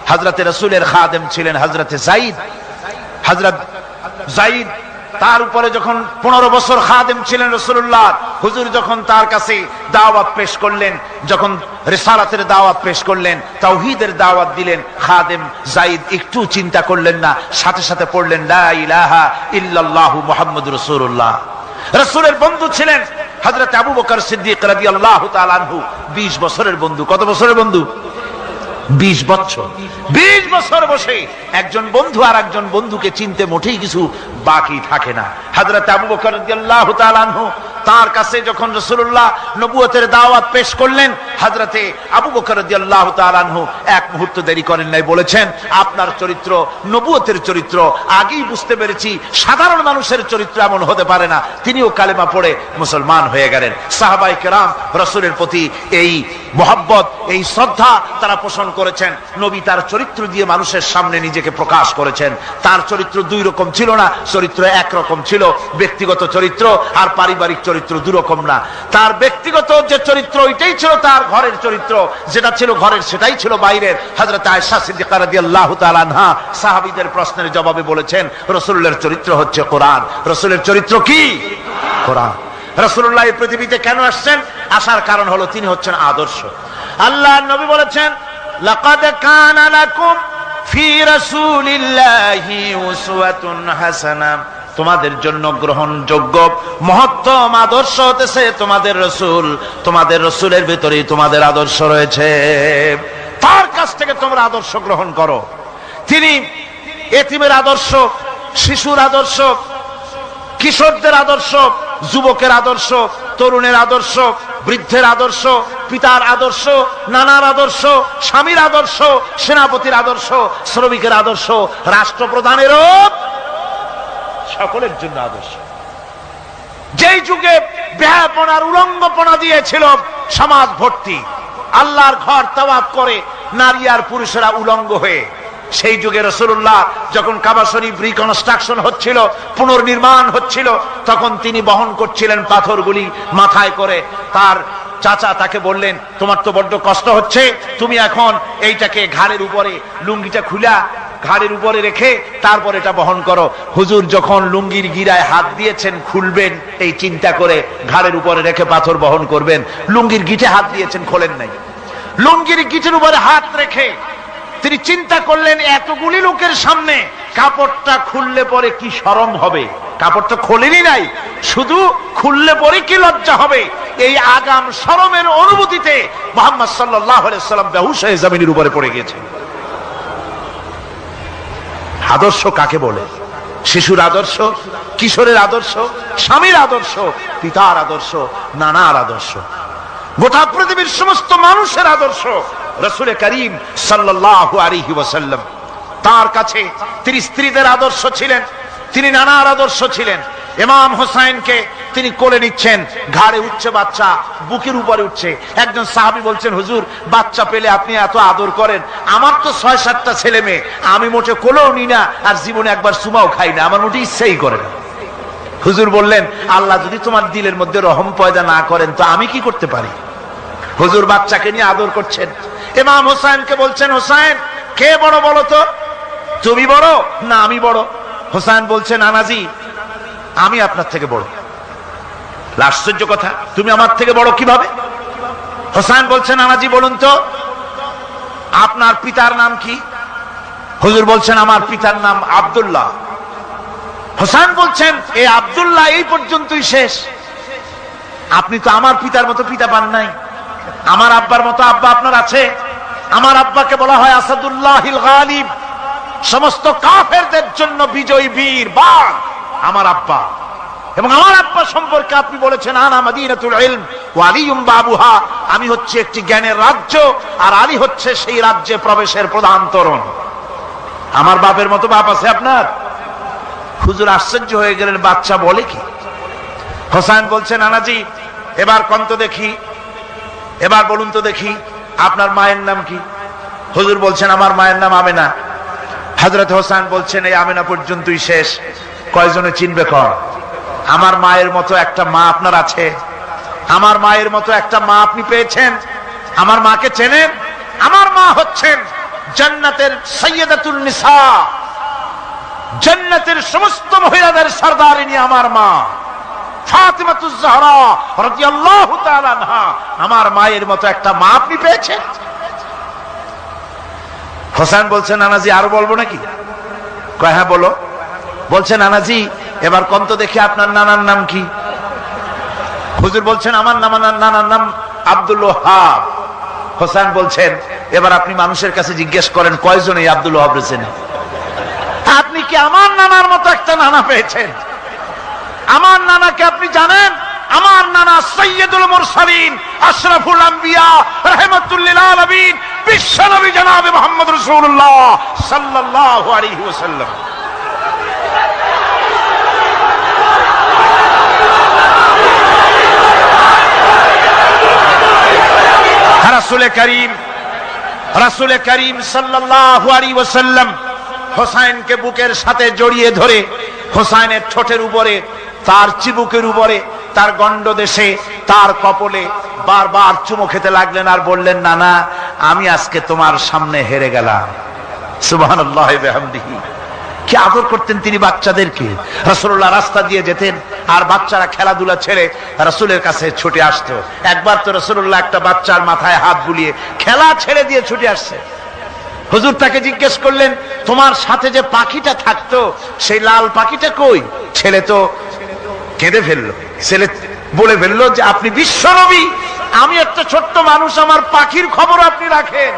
[SPEAKER 3] হযরতে রাসূলের খাদেম ছিলেন হযরতে যায়েদ। হযরত যায়েদ তার উপরে যখন 15 বছর খাদেম ছিলেন রাসূলুল্লাহ, হুজুর যখন তার কাছে দাওয়াত পেশ করলেন, যখন রিসালাতের দাওয়াত পেশ করলেন, তাওহীদের দাওয়াত দিলেন, খাদেম যায়েদ একটু চিন্তা করলেন না, সাথে সাথে পড়লেন, লা ইলাহা ইল্লাল্লাহু মুহাম্মাদুর রাসূলুল্লাহ। রাসূলের বন্ধু ছিলেন হযরত আবু বকর সিদ্দিক রাদিয়াল্লাহু তাআলা আনহু। 20 বছরের বন্ধু। কত বছরের বন্ধু? 20 বছর। 20 বছর বসে একজন বন্ধু আর একজন বন্ধুকে চিনতে মোটেই কিছু বাকি থাকে না। হযরত আবু বকর রাদিয়াল্লাহু তাআলা আনহু
[SPEAKER 1] তার কাছে যখন রাসূলুল্লাহ নবুয়তের দাওয়াত পেশ করলেন, হযরতে আবু বকর রাদিয়াল্লাহু তাআলা আনহু এক মুহূর্ত দেরি করেন নাই, বলেছেন আপনার চরিত্র নবুয়তের চরিত্র। আগেই বুঝতে পেরেছি সাধারণ মানুষের চরিত্র এমন হতে পারে না। তিনিও কালেমা পড়ে মুসলমান হয়ে গেলেন। সাহাবায়ে কেরাম রাসূলের প্রতি এই মহব্বত, এই শ্রদ্ধা তারা পোষণ করেছেন। নবী তার চরিত্র দিয়ে মানুষের সামনে নিজেকে প্রকাশ করেছেন। তার চরিত্র দুই রকম ছিল না, চরিত্র একরকম ছিল। ব্যক্তিগত চরিত্র আর পারিবারিক চরিত্র দুরকম না। তার ব্যক্তিগত যে চরিত্র ওইটাই ছিল তার ঘরের চরিত্র, যেটা ছিল ঘরের সেটাই ছিল বাইরের। হযরত আয়েশা সিদ্দিকা রাদিয়াল্লাহু তাআলা আনহা সাহাবীদের প্রশ্নের জবাবে বলেছেন রাসূলের চরিত্র হচ্ছে কোরআন। রাসূলের চরিত্র কি? কোরআন। রাসূলুল্লাহ এই পৃথিবীতে কেন আসছেন? আসার কারণ হলো তিনি হচ্ছেন আদর্শ। আল্লাহর নবী বলেছেন লাকাদ কানা লাকুম ফি রাসূলিল্লাহি উসওয়াতুন হাসানা, তোমাদের জন্য গ্রহণযোগ্য মহত্তম আদর্শ হতেছে তোমাদের রাসূল। তোমাদের রাসূলের ভিতরেই তোমাদের আদর্শ রয়েছে। তার কাছ থেকে তোমরা আদর্শ গ্রহণ করো। তিনি এতিমের আদর্শ, শিশুর আদর্শ, কিশোরদের আদর্শ, যুবকের আদর্শ, তরুণের আদর্শ, বৃদ্ধের আদর্শ, পিতার আদর্শ, নানার আদর্শ, স্বামীর আদর্শ, সেনাপতির আদর্শ, শ্রমিকের আদর্শ, রাষ্ট্রপ্রধানেরও সকলের জন্য আদর্শ। যেই যুগে বেহায়াপনার উলঙ্গপনা দিয়েছিল সমাজ ভর্তি, আল্লাহর ঘর তাওয়াফ করে নারী আর পুরুষেরা উলঙ্গ হয়ে, সেই যুগে রাসূলুল্লাহ যখন কাবা শরীফ রিকনস্ট্রাকশন হচ্ছিল, পুনর্নির্মাণ হচ্ছিল, তখন তিনি বহন করছিলেন পাথরগুলি মাথায় করে। তার চাচা তাকে বললেন তোমার তো বড্ড কষ্ট হচ্ছে, তুমি এখন এইটাকে ঘাড়ের উপরে, লুঙ্গিটা খুলা ঘাড়ের উপরে রেখে তারপর এটা বহন করো। হুজুর যখন লুঙ্গির গিরায় হাত দিয়েছেন খুলবেন এই চিন্তা করে, ঘাড়ের উপরে রেখে পাথর বহন করবেন, লুঙ্গির গিটে হাত দিয়েছেন, খোলেন নাই। লুঙ্গির গিটের উপরে হাত রেখে তিনি চিন্তা করলেন এতগুলি লোকের সামনে কাপড়টা খুললে পরে কি শরম হবে। কাপড়টা খোলেনি নাই, শুধু খুললে পরে কি লজ্জা হবে। এই আগাম শরমের অনুভূতিতে মুহাম্মদ সাল্লাল্লাহু আলাইহি ওয়াসাল্লাম বেহুশ হয়ে জমিনের উপরে পড়ে গেছেন। আদর্শ কাকে বলে? শিশুর আদর্শ, কিশোরের আদর্শ, স্বামীর আদর্শ, পিতার আদর্শ, নানার আদর্শ, গোটা পৃথিবীর সমস্ত মানুষের আদর্শ রাসূল করিম সাল্লাল্লাহু আলাইহি ওয়াসাল্লাম। তার কাছে তিনি স্ত্রীদের আদর্শ ছিলেন, তিনি নানার আদর্শ ছিলেন। ইমাম হোসাইনকে তিনি কোলে নিচ্ছেন, ঘাড়ে উঠছে বাচ্চা, বুকের উপরে উঠছে। একজন সাহাবী বলছেন হুজুর বাচ্চা পেলে আপনি এত আদর করেন, আমার তো ৬-৭টা ছেলে মেয়ে, আমি মোটে কোলেও নি না আর জীবনে একবার সুমাও খাই না, আমার মোটে ইচ্ছাই করে না। হুজুর বললেন আল্লাহ যদি তোমার দিলের মধ্যে রহম পয়দা না করেন তো আমি কি করতে পারি। হুজুর বাচ্চাকে নিয়ে আদর করছেন। ইমাম হোসেনকে বলছেন হোসেন কে বড় বলো তো, তুমি বড় না আমি বড়? হোসেন বলছেন নানাজি আমি আপনার থেকে বড়। আশ্চর্য কথা, তুমি আমার থেকে বড় কিভাবে? হোসেন বলছেন নানাজি বলুন তো আপনার পিতার নাম কি? হুজুর বলছেন আমার পিতার নাম আব্দুল্লাহ। হোসেন বলছেন এই আব্দুল্লাহ এই পর্যন্তই শেষ, আপনি তো আমার পিতার মতো পিতা পান নাই, আমার আব্বার মতো আব্বা আপনার আছে। আমার আব্বাকে বলা হয় আসাদুল্লাহিল গালিব, সমস্ত কাফেরদের জন্য বিজয়ী বীর বাঘ আমার আব্বা। এবং আমার আব্বা সম্পর্কে আপনি বলেছেন আনা মাদিনাতুল ইলম ওয়া আলিয়ুম বাবুহা, আমি হচ্ছে একটি জ্ঞানের রাজ্য আর আলী হচ্ছে সেই রাজ্যে প্রবেশের প্রধান তরুণ। আমার বাপের মতো বাপ আছে আপনার? হুজুর আশ্চর্য হয়ে গেলেন, বাচ্চা বলে কি? হোসেন বলছেন নানাজি এবার কোন তো দেখি, এবার বলুন তো দেখি আপনার মায়ের নাম কি? হুজুর বলছেন আমার মায়ের নাম আমেনা। হযরত হোসেন বলছেন এই আমেনা পর্যন্তই শেষ, কয়জনে চিনবে কর? আমার মায়ের মতো একটা মা আপনার আছে? আমার মায়ের মতো একটা মা আপনি পেয়েছেন? আমার মাকে চেনেন? আমার মা হচ্ছেন জান্নাতের সাইয়্যিদাতুন নিসা, জান্নাতের সমস্ত মহিলাদের সরদারিনী আমার মা ফাতিমাতুজ জাহরা রাদিয়াল্লাহু তাআলা আনহা। আমার মায়ের মতো একটা মা আপনি পেয়েছেন? হোসেন বলছেন নানাজি আরো বলবো নাকি? কয় হ্যাঁ বলো। বলছেন নানাজি এবার কোন তো দেখি আপনার নানার নাম কি? হুজুর বলছেন আমার নানার নাম আব্দুল ওয়াহাব। হোসেন বলছেন এবার আপনি মানুষের কাছে জিজ্ঞেস করেন কয়জন এই আব্দুল ওয়াহাব চেনে? আপনি কি আমার নানার মতো একটা নানা পেয়েছেন? আমার নানাকে আপনি জানেন?
[SPEAKER 3] আমার নানা সাইয়্যিদুল মুরসালিন আশরাফুল আম্বিয়া রাহমাতুল লিল আলামিন বিশ্বনবী জনাবে মুহাম্মদ রাসূলুল্লাহ সাল্লাল্লাহু আলাইহি ওয়াসাল্লাম। রাসূল করিম সাল্লাল্লাহু আলাইহি ওয়াসাল্লাম হোসাইনকে বুকের সাথে জড়িয়ে ধরে হোসাইনের ঠোঁটের উপরে, তার চিবুকের উপরে, তার গণ্ডদেশে, তার কপলে বারবার চুমো খেতে লাগলেন আর বললেন, নানা আমি আজকে তোমার সামনে হেরে গেলাম। সুবহানাল্লাহি ওয়া বিহামদিহি। কি আদর করতেন তিনি বাচ্চাদেরকে। রাসূলুল্লাহ রাস্তা দিয়ে যেতেন আর বাচ্চারা খেলাধুলা ছেড়ে রাসূলের কাছে ছুটে আসতো। একবার তো রাসূলুল্লাহ একটা বাচ্চার মাথায় হাত বুলিয়ে খেলা ছেড়ে দিয়ে ছুটে আসছে। হুজুর তাকে জিজ্ঞেস করলেন, তোমার সাথে যে পাখিটা থাকতো সেই লাল পাখিটা কই? ছেলে তো কেঁদে ফেললো। ছেলে বলে ফেললো যে আপনি বিশ্বনবী, আমি একটা ছোট্ট মানুষ, আমার পাখির খবর আপনি রাখেন।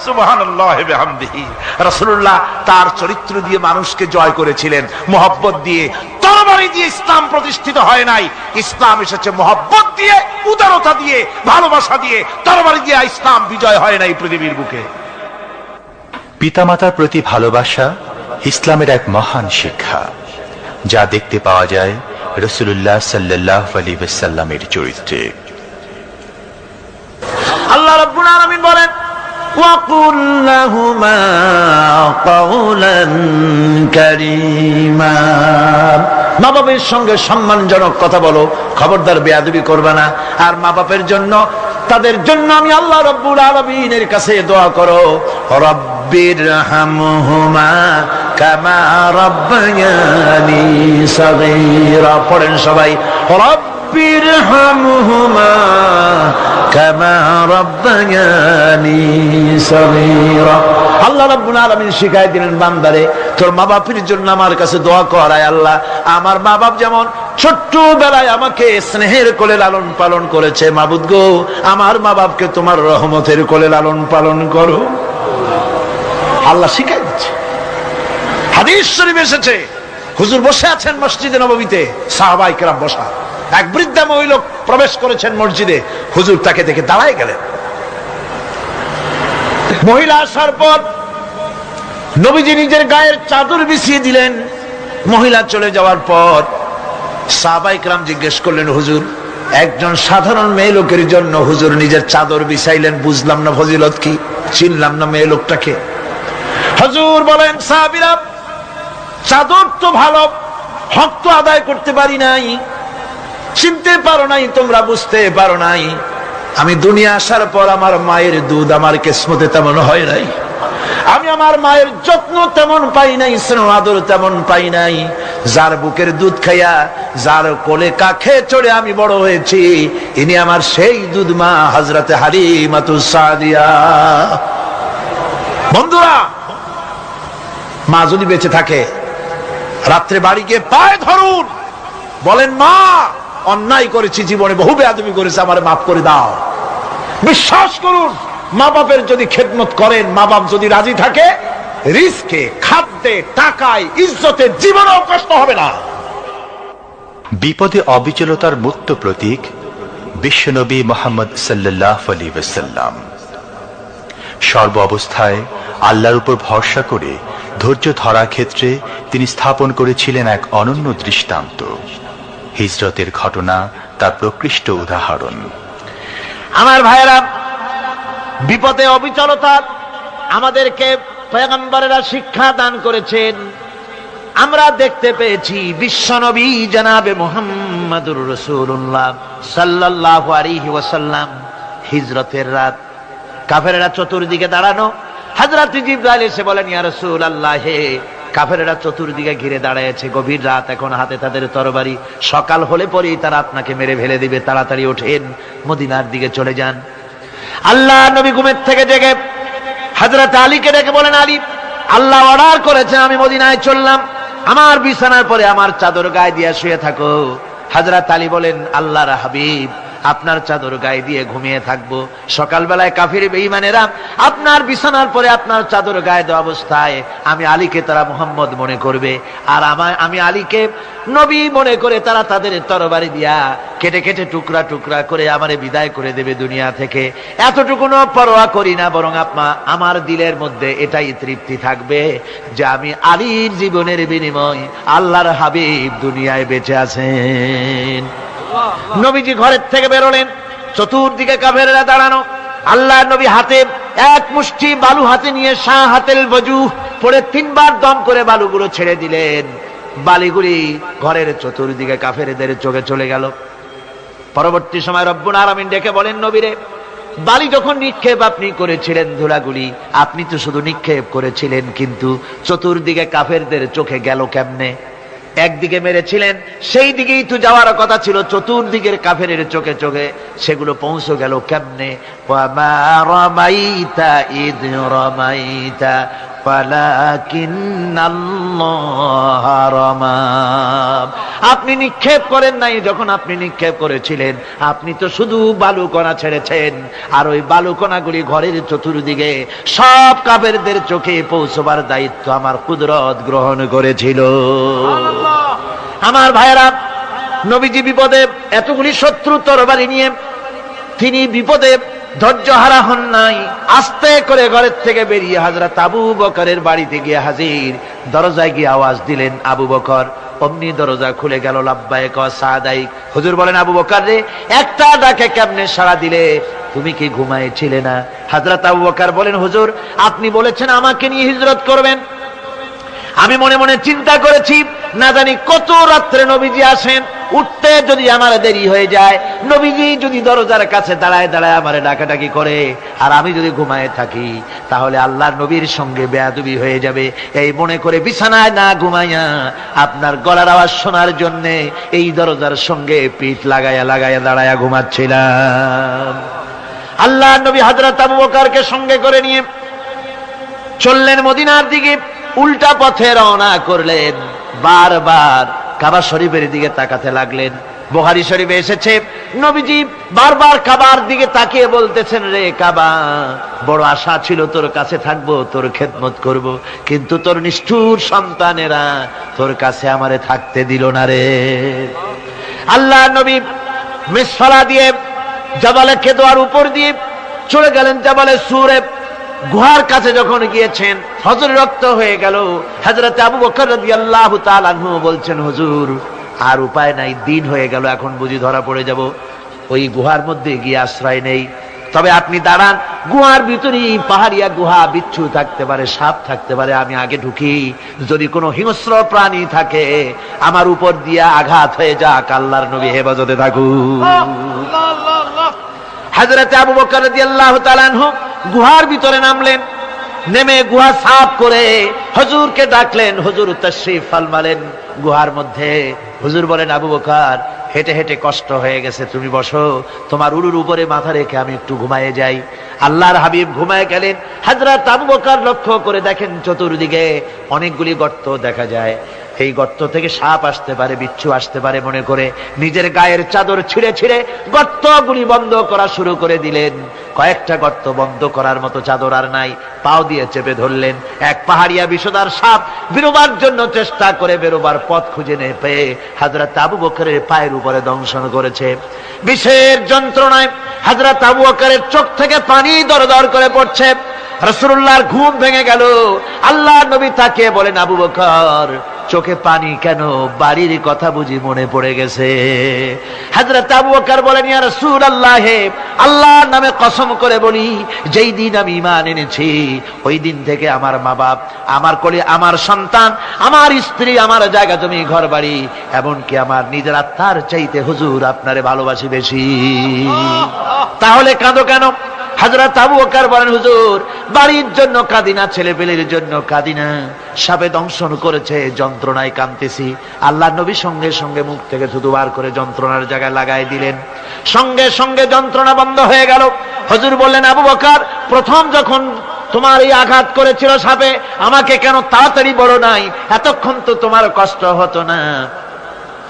[SPEAKER 3] সুবহানাল্লাহি ওয়া বিহামদিহি। রাসূলুল্লাহ তার চরিত্র দিয়ে মানুষকে জয় করেছিলেন, মহব্বত দিয়ে। তরবারি দিয়ে ইসলাম প্রতিষ্ঠিত হয় নাই, ইসলাম এসেছে মহব্বত দিয়ে, উদারতা দিয়ে, ভালোবাসা দিয়ে। তরবারি দিয়ে ইসলাম বিজয় হয় নাই পৃথিবীর বুকে।
[SPEAKER 2] পিতামাতার প্রতি ভালোবাসা ইসলামের এক মহান শিক্ষা, যা দেখতে পাওয়া যায় রাসূলুল্লাহ সাল্লাল্লাহু আলাইহি ওয়াসাল্লামের চরিত্রে।
[SPEAKER 3] আল্লাহ রাব্বুল আলামিন বলেন, وَقُلْ لَهُمَا قَوْلًا كَرِيمًا। মা বাবার সঙ্গে সম্মানজনক কথা বলো, খবরদার বেয়াদবি করবে না। আর মা বাপের জন্য, তাদের জন্য আমি আল্লাহ রাব্বুল আলামিনের কাছে দোয়া করো, রব্বিরহামহুমা কামা রাব্বায়ানি সাগীরা। পড়েন সবাই, রব্বিরহামহুমা কামা রাব্বায়ানি সাগীরা। আল্লাহ রাব্বুল আলামিন শিখাই দিলেন বান্দারে, তোর মা বাপের জন্য আমার কাছে দোয়া কর, আয় আল্লাহ আমার মা বাপ যেমন ছোট্টবেলায় আমাকে স্নেহের কোলে লালন পালন করেছে, মাবুদ গো আমার মা বাপকে তোমার রহমতের কোলে লালন পালন করো। আল্লাহ শিখাই দিচ্ছে। হাদিস শরীফ এসেছে, হুজুর বসে আছেন মসজিদে নববীতে, সাহাবায়ে কেরাম বসা। এক বৃদ্ধা মহিলা প্রবেশ করেছেন মসজিদে, হুজুর তাকে দেখে দাঁড়ায় গেলেন। মহিলা আসার পর নবীজি নিজের গায়ের চাদর বিছিয়ে দিলেন। মহিলা চলে যাওয়ার পর সাহাবায়ে কেরাম জিজ্ঞেস করলেন, হুজুর একজন সাধারণ মেয়ে লোকের জন্য হুজুর নিজের চাদর বিছাইলেন, বুঝলাম না ফজিলত কি, চিনলাম না মেয়ে লোকটাকে। হুজুর বলেন, সাহাবীরা চাদর তো ভালো, হক তো আদায় করতে পারি নাই, চিনতে পারো নাই, তোমরা বুঝতে পারো নাই। আমি দুনিয়া আসার পর আমার মায়ের দুধ আমার কিসমতে তেমন হয় নাই, আমি আমার মায়ের যত্ন তেমন পাই নাই, স্নেহ আদর তেমন পাই নাই। যার বুকের দুধ খাইয়া, যার কোলে কাখে চড়ে আমি বড় হয়েছি, ইনি আমার সেই দুধ মা হযরতে হালিমাতুস সাদিয়া। বন্ধুরা, মা যদি বেঁচে থাকে, রাত্রে বাড়ি গিয়ে পায়ে ধরুন, বলেন মা অন্যায় করেছি, জীবনে বহু বেয়াদবি করেছি, আমারে মাফ করে দাও। বিশ্বাস করুন, মা বাপের যদি খেদমত করেন, মা বাপ যদি রাজি থাকে, রিজকে, খাদ্যে, টাকায়, ইজ্জতে জীবনেও কষ্ট হবে না।
[SPEAKER 2] বিপদে অবিচলতার মূর্ত প্রতীক বিশ্বনবী মুহাম্মদ সাল্লাল্লাহু আলাইহি ওয়াসাল্লাম। সর্ব অবস্থায় আল্লাহর উপর ভরসা করে ধৈর্য ধরার ক্ষেত্রে তিনি স্থাপন করেছিলেন এক অনন্য দৃষ্টান্ত। হিজরতের ঘটনা তার প্রকৃষ্ট উদাহরণ।
[SPEAKER 3] আমার ভাইয়েরা, বিপদে অবিচলতা আমাদেরকে পয়গম্বরেরা শিক্ষা দান করেছেন। আমরা দেখতে পেয়েছি বিশ্বনবী জনাবে মুহাম্মদুর রাসূলুল্লাহ সাল্লাল্লাহু আলাইহি ওয়াসাল্লাম হিজরতের রাত, কাফেররা চতুর্দিকে দাঁড়ানো। হযরত জিবরাইল এসে বলেন, ইয়া রাসূলুল্লাহ, হে কাফেররা চতুর্দিকে ঘিরে দাঁড়িয়েছে, গভীর রাত, এখন হাতে তাদের তরবারি, সকাল হলে পরেই তারা আপনাকে মেরে ফেলে দিবে, তাড়াতাড়ি ওঠেন, মদিনার দিকে চলে যান। আল্লাহ নবী ঘুমের থেকে জেগে হযরত আলীকে ডেকে বলেন, আলী, আল্লাহ অর্ডার করেছে আমি মদিনায় চললাম, আমার বিছানার পরে আমার চাদর গায়ে দিয়ে শুয়ে থাকো। হযরত আলী বলেন, আল্লাহর হাবিব,
[SPEAKER 1] আপনার চাদর গায়ে দিয়ে ঘুমিয়ে থাকবো। সকালবেলায় কাফির বেঈমানেরা আপনার বিছানার পরে আপনার চাদর গায়ে দেওয়া অবস্থায় আমি আলীকে তারা মুহাম্মদ মনে করবে, আর আমি আলীকে নবী মনে করে তারা তাদের তরবারি দিয়া কেটে কেটে টুকরা টুকরা করে আমারে বিদায় করে দেবে দুনিয়া থেকে। এতটুকুনো পরোয়া করি না, বরং আমার দিলের মধ্যে এটাই তৃপ্তি থাকবে যে আমি আলীর জীবনের বিনিময় আল্লাহর হাবিব দুনিয়ায় বেঁচে আছেন। নবীজি ঘরের থেকে বেরোলেন, চতুর্দিকে কাফেররা দাঁড়ানো। আল্লাহ নবী হাতে এক মুষ্টি বালু হাতে নিয়ে শাহাতেল বজু পড়ে 3 বার দম করে বালুগুলো ছেড়ে দিলেন। বালিগুলি ঘরের চতুর্দিকে কাফেরদের চোখে চলে গেল। পরবর্তী সময় রব্বুল আলামিন ডেকে বলেন, নবীরে, বালি যখন নিক্ষেপ আপনি করেছিলেন ধুলাগুলি, আপনি তো শুধু নিক্ষেপ করেছিলেন, কিন্তু চতুর্দিকে কাফেরদের চোখে গেল কেমনে? একদিকে মেরেছিলেন, সেই দিকেই তো যাওয়ার কথা ছিল, চতুর্দিকের কাফেরের চোখে চোখে সেগুলো পৌঁছে গেল কেমনে? ওয়ামা রামাইতা ইদ রামাইতা ওয়ালাকিন্নাল্লাহ রামা। আপনি নিক্ষেপ করেন নাই, যখন আপনি নিক্ষেপ করেছিলেন আপনি তো শুধু বালুকণা ছেড়েছেন, আর ওই বালুকণাগুলি ঘরের চতুর্দিকে সব কাফেরদের চোখে পৌঁছবার দায়িত্ব আমার কুদরত গ্রহণ করেছিল। আমার ভাইয়েরা, নবীজি বিপদে, এতগুলি শত্রু তরবারি নিয়ে তিনি বিপদে ধৈর্য হারা হন নাই। আস্তে করে ঘরের থেকে বেরিয়ে হযরত আবু বকরের বাড়িতে গিয়ে হাজির। দরজায় গিয়ে আওয়াজ দিলেন, আবু বকর। অমনি দরজা খুলে গেল। লাব্বাইক ওয়া সাদাইক। হুজুর বলেন, আবু বকর রে, একটা ডাকে কেমনে সাড়া দিলে? তুমি কি ঘুমাইছিলে না? হযরত আবু বকর বলেন, হুজুর, আপনি বলেছেন আমাকে নিয়ে হিজরত করবেন। আমি মনে মনে চিন্তা করেছি, না জানি কত রাত্রে নবীজি আসেন, উঠতে যদি আমার দেরি হয়ে যায়, নবীজি যদি দরজার কাছে দাঁড়ায় দাঁড়ায় আমারে ডাকাডাকি করে, আর আমি যদি ঘুমায় থাকি, তাহলে আল্লাহর নবীর সঙ্গে বেয়াদবি হয়ে যাবে। এই মনে করে বিছানায় না ঘুমাইয়া আপনার গলার আওয়াজ শোনার জন্য এই দরজার সঙ্গে পিঠ লাগাইয়া লাগাইয়া দাঁড়াইয়া ঘুমাচ্ছিলাম। আল্লাহর নবী হযরত আবু বকরকে সঙ্গে করে নিয়ে চললেন মদিনার দিকে। উল্টা পথে রওনা করলেন। বারবার কাবা শরীফের দিকে তাকাতে লাগলেন। বুখারী শরীফে এসেছে, নবীজি বারবার কাবার দিকে তাকিয়ে বলতেছেন, রে কাবা, বড় আশা ছিল তোর কাছে থাকবো, তোর খেদমত করব, কিন্তু তোর নিষ্ঠুর সন্তানেরা তোর কাছে আমারে থাকতে দিল না রে। আল্লাহ নবী মিসফালা দিয়ে জাবালে কেদোয়ার উপর দিয়ে চলে গেলেন জাবালে সুরে। গুহার কাছে যখন গিয়েছেন, হযরত রক্ত হয়ে গেল। হযরত আবু বকর রাদিয়াল্লাহু তাআলা আনহু বলছেন, হুজুর, আর উপায় নাই, দিন হয়ে গেল, এখন বুঝি ধরা পড়ে যাব, ওই গুহার মধ্যে গিয়ে আশ্রয় নেই। তবে আপনি দাঁড়ান, গুহার ভিতরেই পাহাড়িয়া গুহা, বিচ্ছু থাকতে পারে, সাপ থাকতে পারে, আমি আগে ঢুকি, যদি কোনো হিংস্র প্রাণী থাকে আমার উপর দিয়ে আঘাত হয়ে যাক, আল্লাহর নবী হেফাজতে থাকুক। হযরত আবু বকর রাদিয়াল্লাহু তাআলা আনহু গুহার ভিতরে নামলেন। নেমে গুহা সাফ করে হুজুরকে ডাকলেন। হুজুর তাশরীফ ফরমালেন গুহার মধ্যে। হুজুর বলেন, আবু বকর, হেঁটে হেঁটে কষ্ট হয়ে গেছে, তুমি বসো, তোমার উরুর উপরে মাথা রেখে আমি একটু ঘুমায়ে যাই। আল্লাহর হাবিব ঘুমায় গেলেন। হযরত আবু বকর লক্ষ্য করে দেখেন চতুর্দিকে অনেকগুলি গর্ত দেখা যায়। এই গর্ত থেকে সাপ আসতে পারে, বিচ্ছু আসতে পারে মনে করে নিজের গায়ের চাদর ছিঁড়ে ছিঁড়ে গর্তগুলি বন্ধ করা শুরু করে দিলেন। কয়েকটা গর্ত বন্ধ করার মতো চাদর আর নাই, পাও দিয়ে চেপে ধরলেন। এক পাহাড়িয়া বিষধর সাপ বেরোবার জন্য চেষ্টা করে বেরোবার পথ খুঁজে না পেয়ে হযরত আবু বকরের পায়ের উপরে দংশন করেছে। বিষের যন্ত্রণায় হযরত আবু বকরের চোখ থেকে পানি দরদর করে পড়ছে। রাসূলুল্লাহর ঘুম ভেঙে গেল। আল্লাহর নবী তাকিয়ে বলেন, আবু বকর, চোখে পানি কেন? বাড়ির কথা বুঝি মনে পড়ে গেছে? হযরত আবু বকর বলেন, ইয়া রাসূলুল্লাহ, আল্লাহর নামে কসম করে বলি, যেই দিন আমি ঈমান এনেছি ওই দিন থেকে আমার মা বাপ, আমার কোলে আমার সন্তান, আমার স্ত্রী, আমার জায়গা জমি, ঘর বাড়ি, এমনকি আমার নিজের আত্মার চাইতে হুজুর আপনারে ভালোবাসি বেশি। তাহলে কাঁদো কেন? হযরত আবু বকর বলেন, হুজুর, বাড়ির জন্য কাঁদিনা, ছেলেপেলের জন্য কাঁদিনা, সাপে দংশন করেছে, যন্ত্রণায় কাঁদতেছি। আল্লাহর নবী সঙ্গে সঙ্গে মুখ থেকে থুতু বার করে যন্ত্রণার জায়গায় লাগাই দিলেন। সঙ্গে সঙ্গে যন্ত্রণা বন্ধ হয়ে গেল। হুজুর বললেন, আবু বকর, প্রথম যখন তোমার এই আঘাত করেছিল সাপে, আমাকে কেন তাড়াতাড়ি বলো নাই? এতক্ষণ তো তোমার কষ্ট হতো না।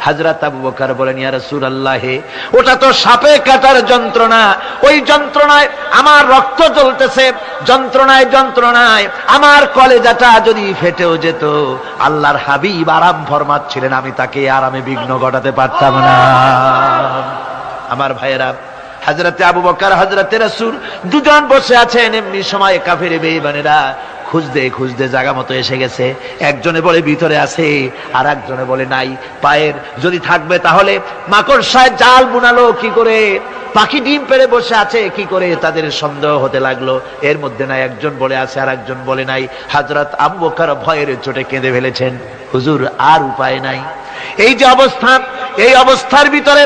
[SPEAKER 1] হযরত আবু বকর বলেন, ইয়া রাসূলুল্লাহ, ওটা তো সাপে কাটার যন্ত্রণা, ওই যন্ত্রণায় আমার রক্ত জ্বলতেছে, যন্ত্রণায় যন্ত্রণায় আমার কলেজাটা যদি ফেটেও যেত। আল্লাহর হাবিব আরাম ফরমাচ্ছিলেন, আমি তাকে আরামে বিঘ্ন ঘটাতে পারতাম না। আমার ভাইয়েরা, হযরতে আবু বকর, হযরতে রাসূল দুজন বসে আছেন। এমনি সময় কাফের বেঈমানেরা খুঁজতে খুঁজতে জায়গা মতো এসে গেছে। একজনে বলে ভিতরে আছে, আর একজনে বলে নাই। পায়ের যদি থাকবে তাহলে মাকড়সায় জাল বুনালো কি করে, পাখি ডিম পেড়ে বসে আছে কি করে, তাদের সন্দেহ হতে লাগলো। এর মধ্যে নাই, একজন বলে আছে আর একজন বলে নাই। হযরত আবু বকর ভয়ের চোটে কেঁদে ফেলেছেন, হুজুর আর উপায় নাই। এই যে অবস্থা, এই অবস্থার ভিতরে,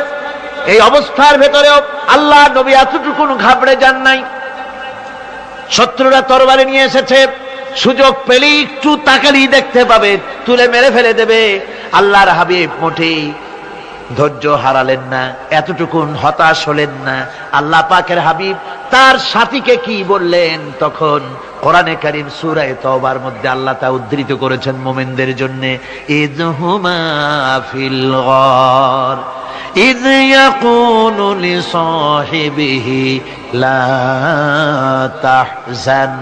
[SPEAKER 1] এই অবস্থার ভেতরেও আল্লাহ নবী এতটুকু ঘাবড়ে যান নাই। শত্রুরা তরবারি নিয়ে এসেছে, সুযোগ পেলেই একটু তাকালেই দেখতে পাবে, তুলে মেরে ফেলে দেবে। আল্লাহর হাবিব মোটেই ধৈর্য হারালেন না, এতটুকু হতাশ হলেন না। আল্লাহ পাকের হাবিব তার সাথীকে কি বললেন? তখন কোরআনে কারীম সূরা তাওবার মধ্যে আল্লাহ তা উদ্ধৃত করেছেন মুমিনদের জন্য, ইযহুমা ফিল গার إذ يقول لصاحبه لا تحزن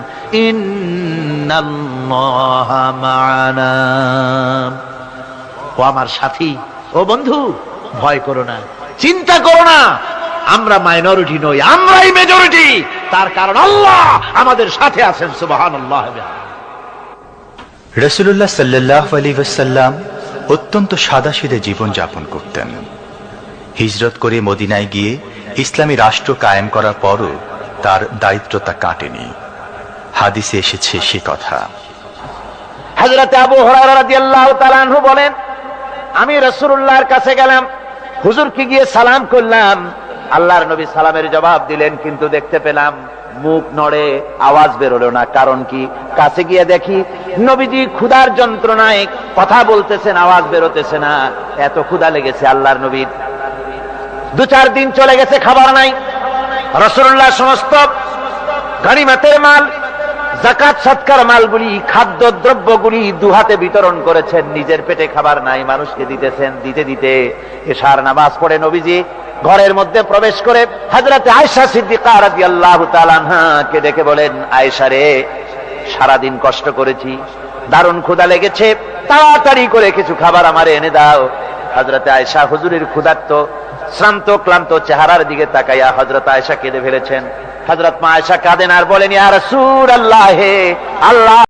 [SPEAKER 1] إن الله معنا। ও আমার সাথী, ও বন্ধু, ভয় করো না, চিন্তা করো না, আমরা মাইনরিটি নই, আমরাই মেজরিটি। তার কারণ আল্লাহ আমাদের সাথে আছেন। সুবহানাল্লাহ।
[SPEAKER 2] রাসূলুল্লাহ সাল্লাল্লাহু আলাইহি ওয়াসাল্লাম অত্যন্ত সাদাসিধে জীবন যাপন করতেন। হিজরত করে মদিনায় গিয়ে ইসলামী রাষ্ট্র কায়েম করার পরও তার দারিদ্রতা কাটেনি। হাদিসে এসেছে সে কথা।
[SPEAKER 1] হযরত আবু হুরায়রা রাদিয়াল্লাহু তাআলা আনহু বলেন, আমি রাসূলুল্লাহর কাছে গেলাম, হুজুরকে গিয়ে সালাম করলাম। আল্লাহর নবী সালামের জবাব দিলেন, কিন্তু দেখতে পেলাম মুখ নড়ে, আওয়াজ বেরোলো না। কারণ কি? কাছে গিয়ে দেখি নবীজি ক্ষুধার যন্ত্রণায় কথা বলতেছেন, আওয়াজ বেরোতেছে না। এত ক্ষুধা লেগেছে আল্লাহর নবীর। 2-4 দিন চলে গেছে, খাবার নাই। রাসূলুল্লাহ সমস্ত গনিমতের মাল, যাকাত সদকার মালগুলি, খাদ্য দ্রব্যগুলি দুহাতে বিতরণ করেছেন। নিজের পেটে খাবার নাই, মানুষকে দিতেছেন। দিতে দিতে এশার নামাজ পড়ে নবীজি ঘরের মধ্যে প্রবেশ করে হযরত আয়েশা সিদ্দিকা রাদিয়াল্লাহু তাআলা আনহাকে ডেকে বলেন, আয়েশা রে, সারাদিন কষ্ট করেছি, দারুণ ক্ষুধা লেগেছে, তাড়াতাড়ি করে কিছু খাবার আমারে এনে দাও। হযরত আয়েশা হুজুরের ক্ষুধার্ত শ্রান্ত ক্লান্ত চেহারার দিকে তাকাইয়া হযরত আয়েশা কেঁদে ফেলেছেন। হযরত মা আয়েশা কাঁদেন আর বলেন, ইয়া রাসূলুল্লাহ, আল্লাহ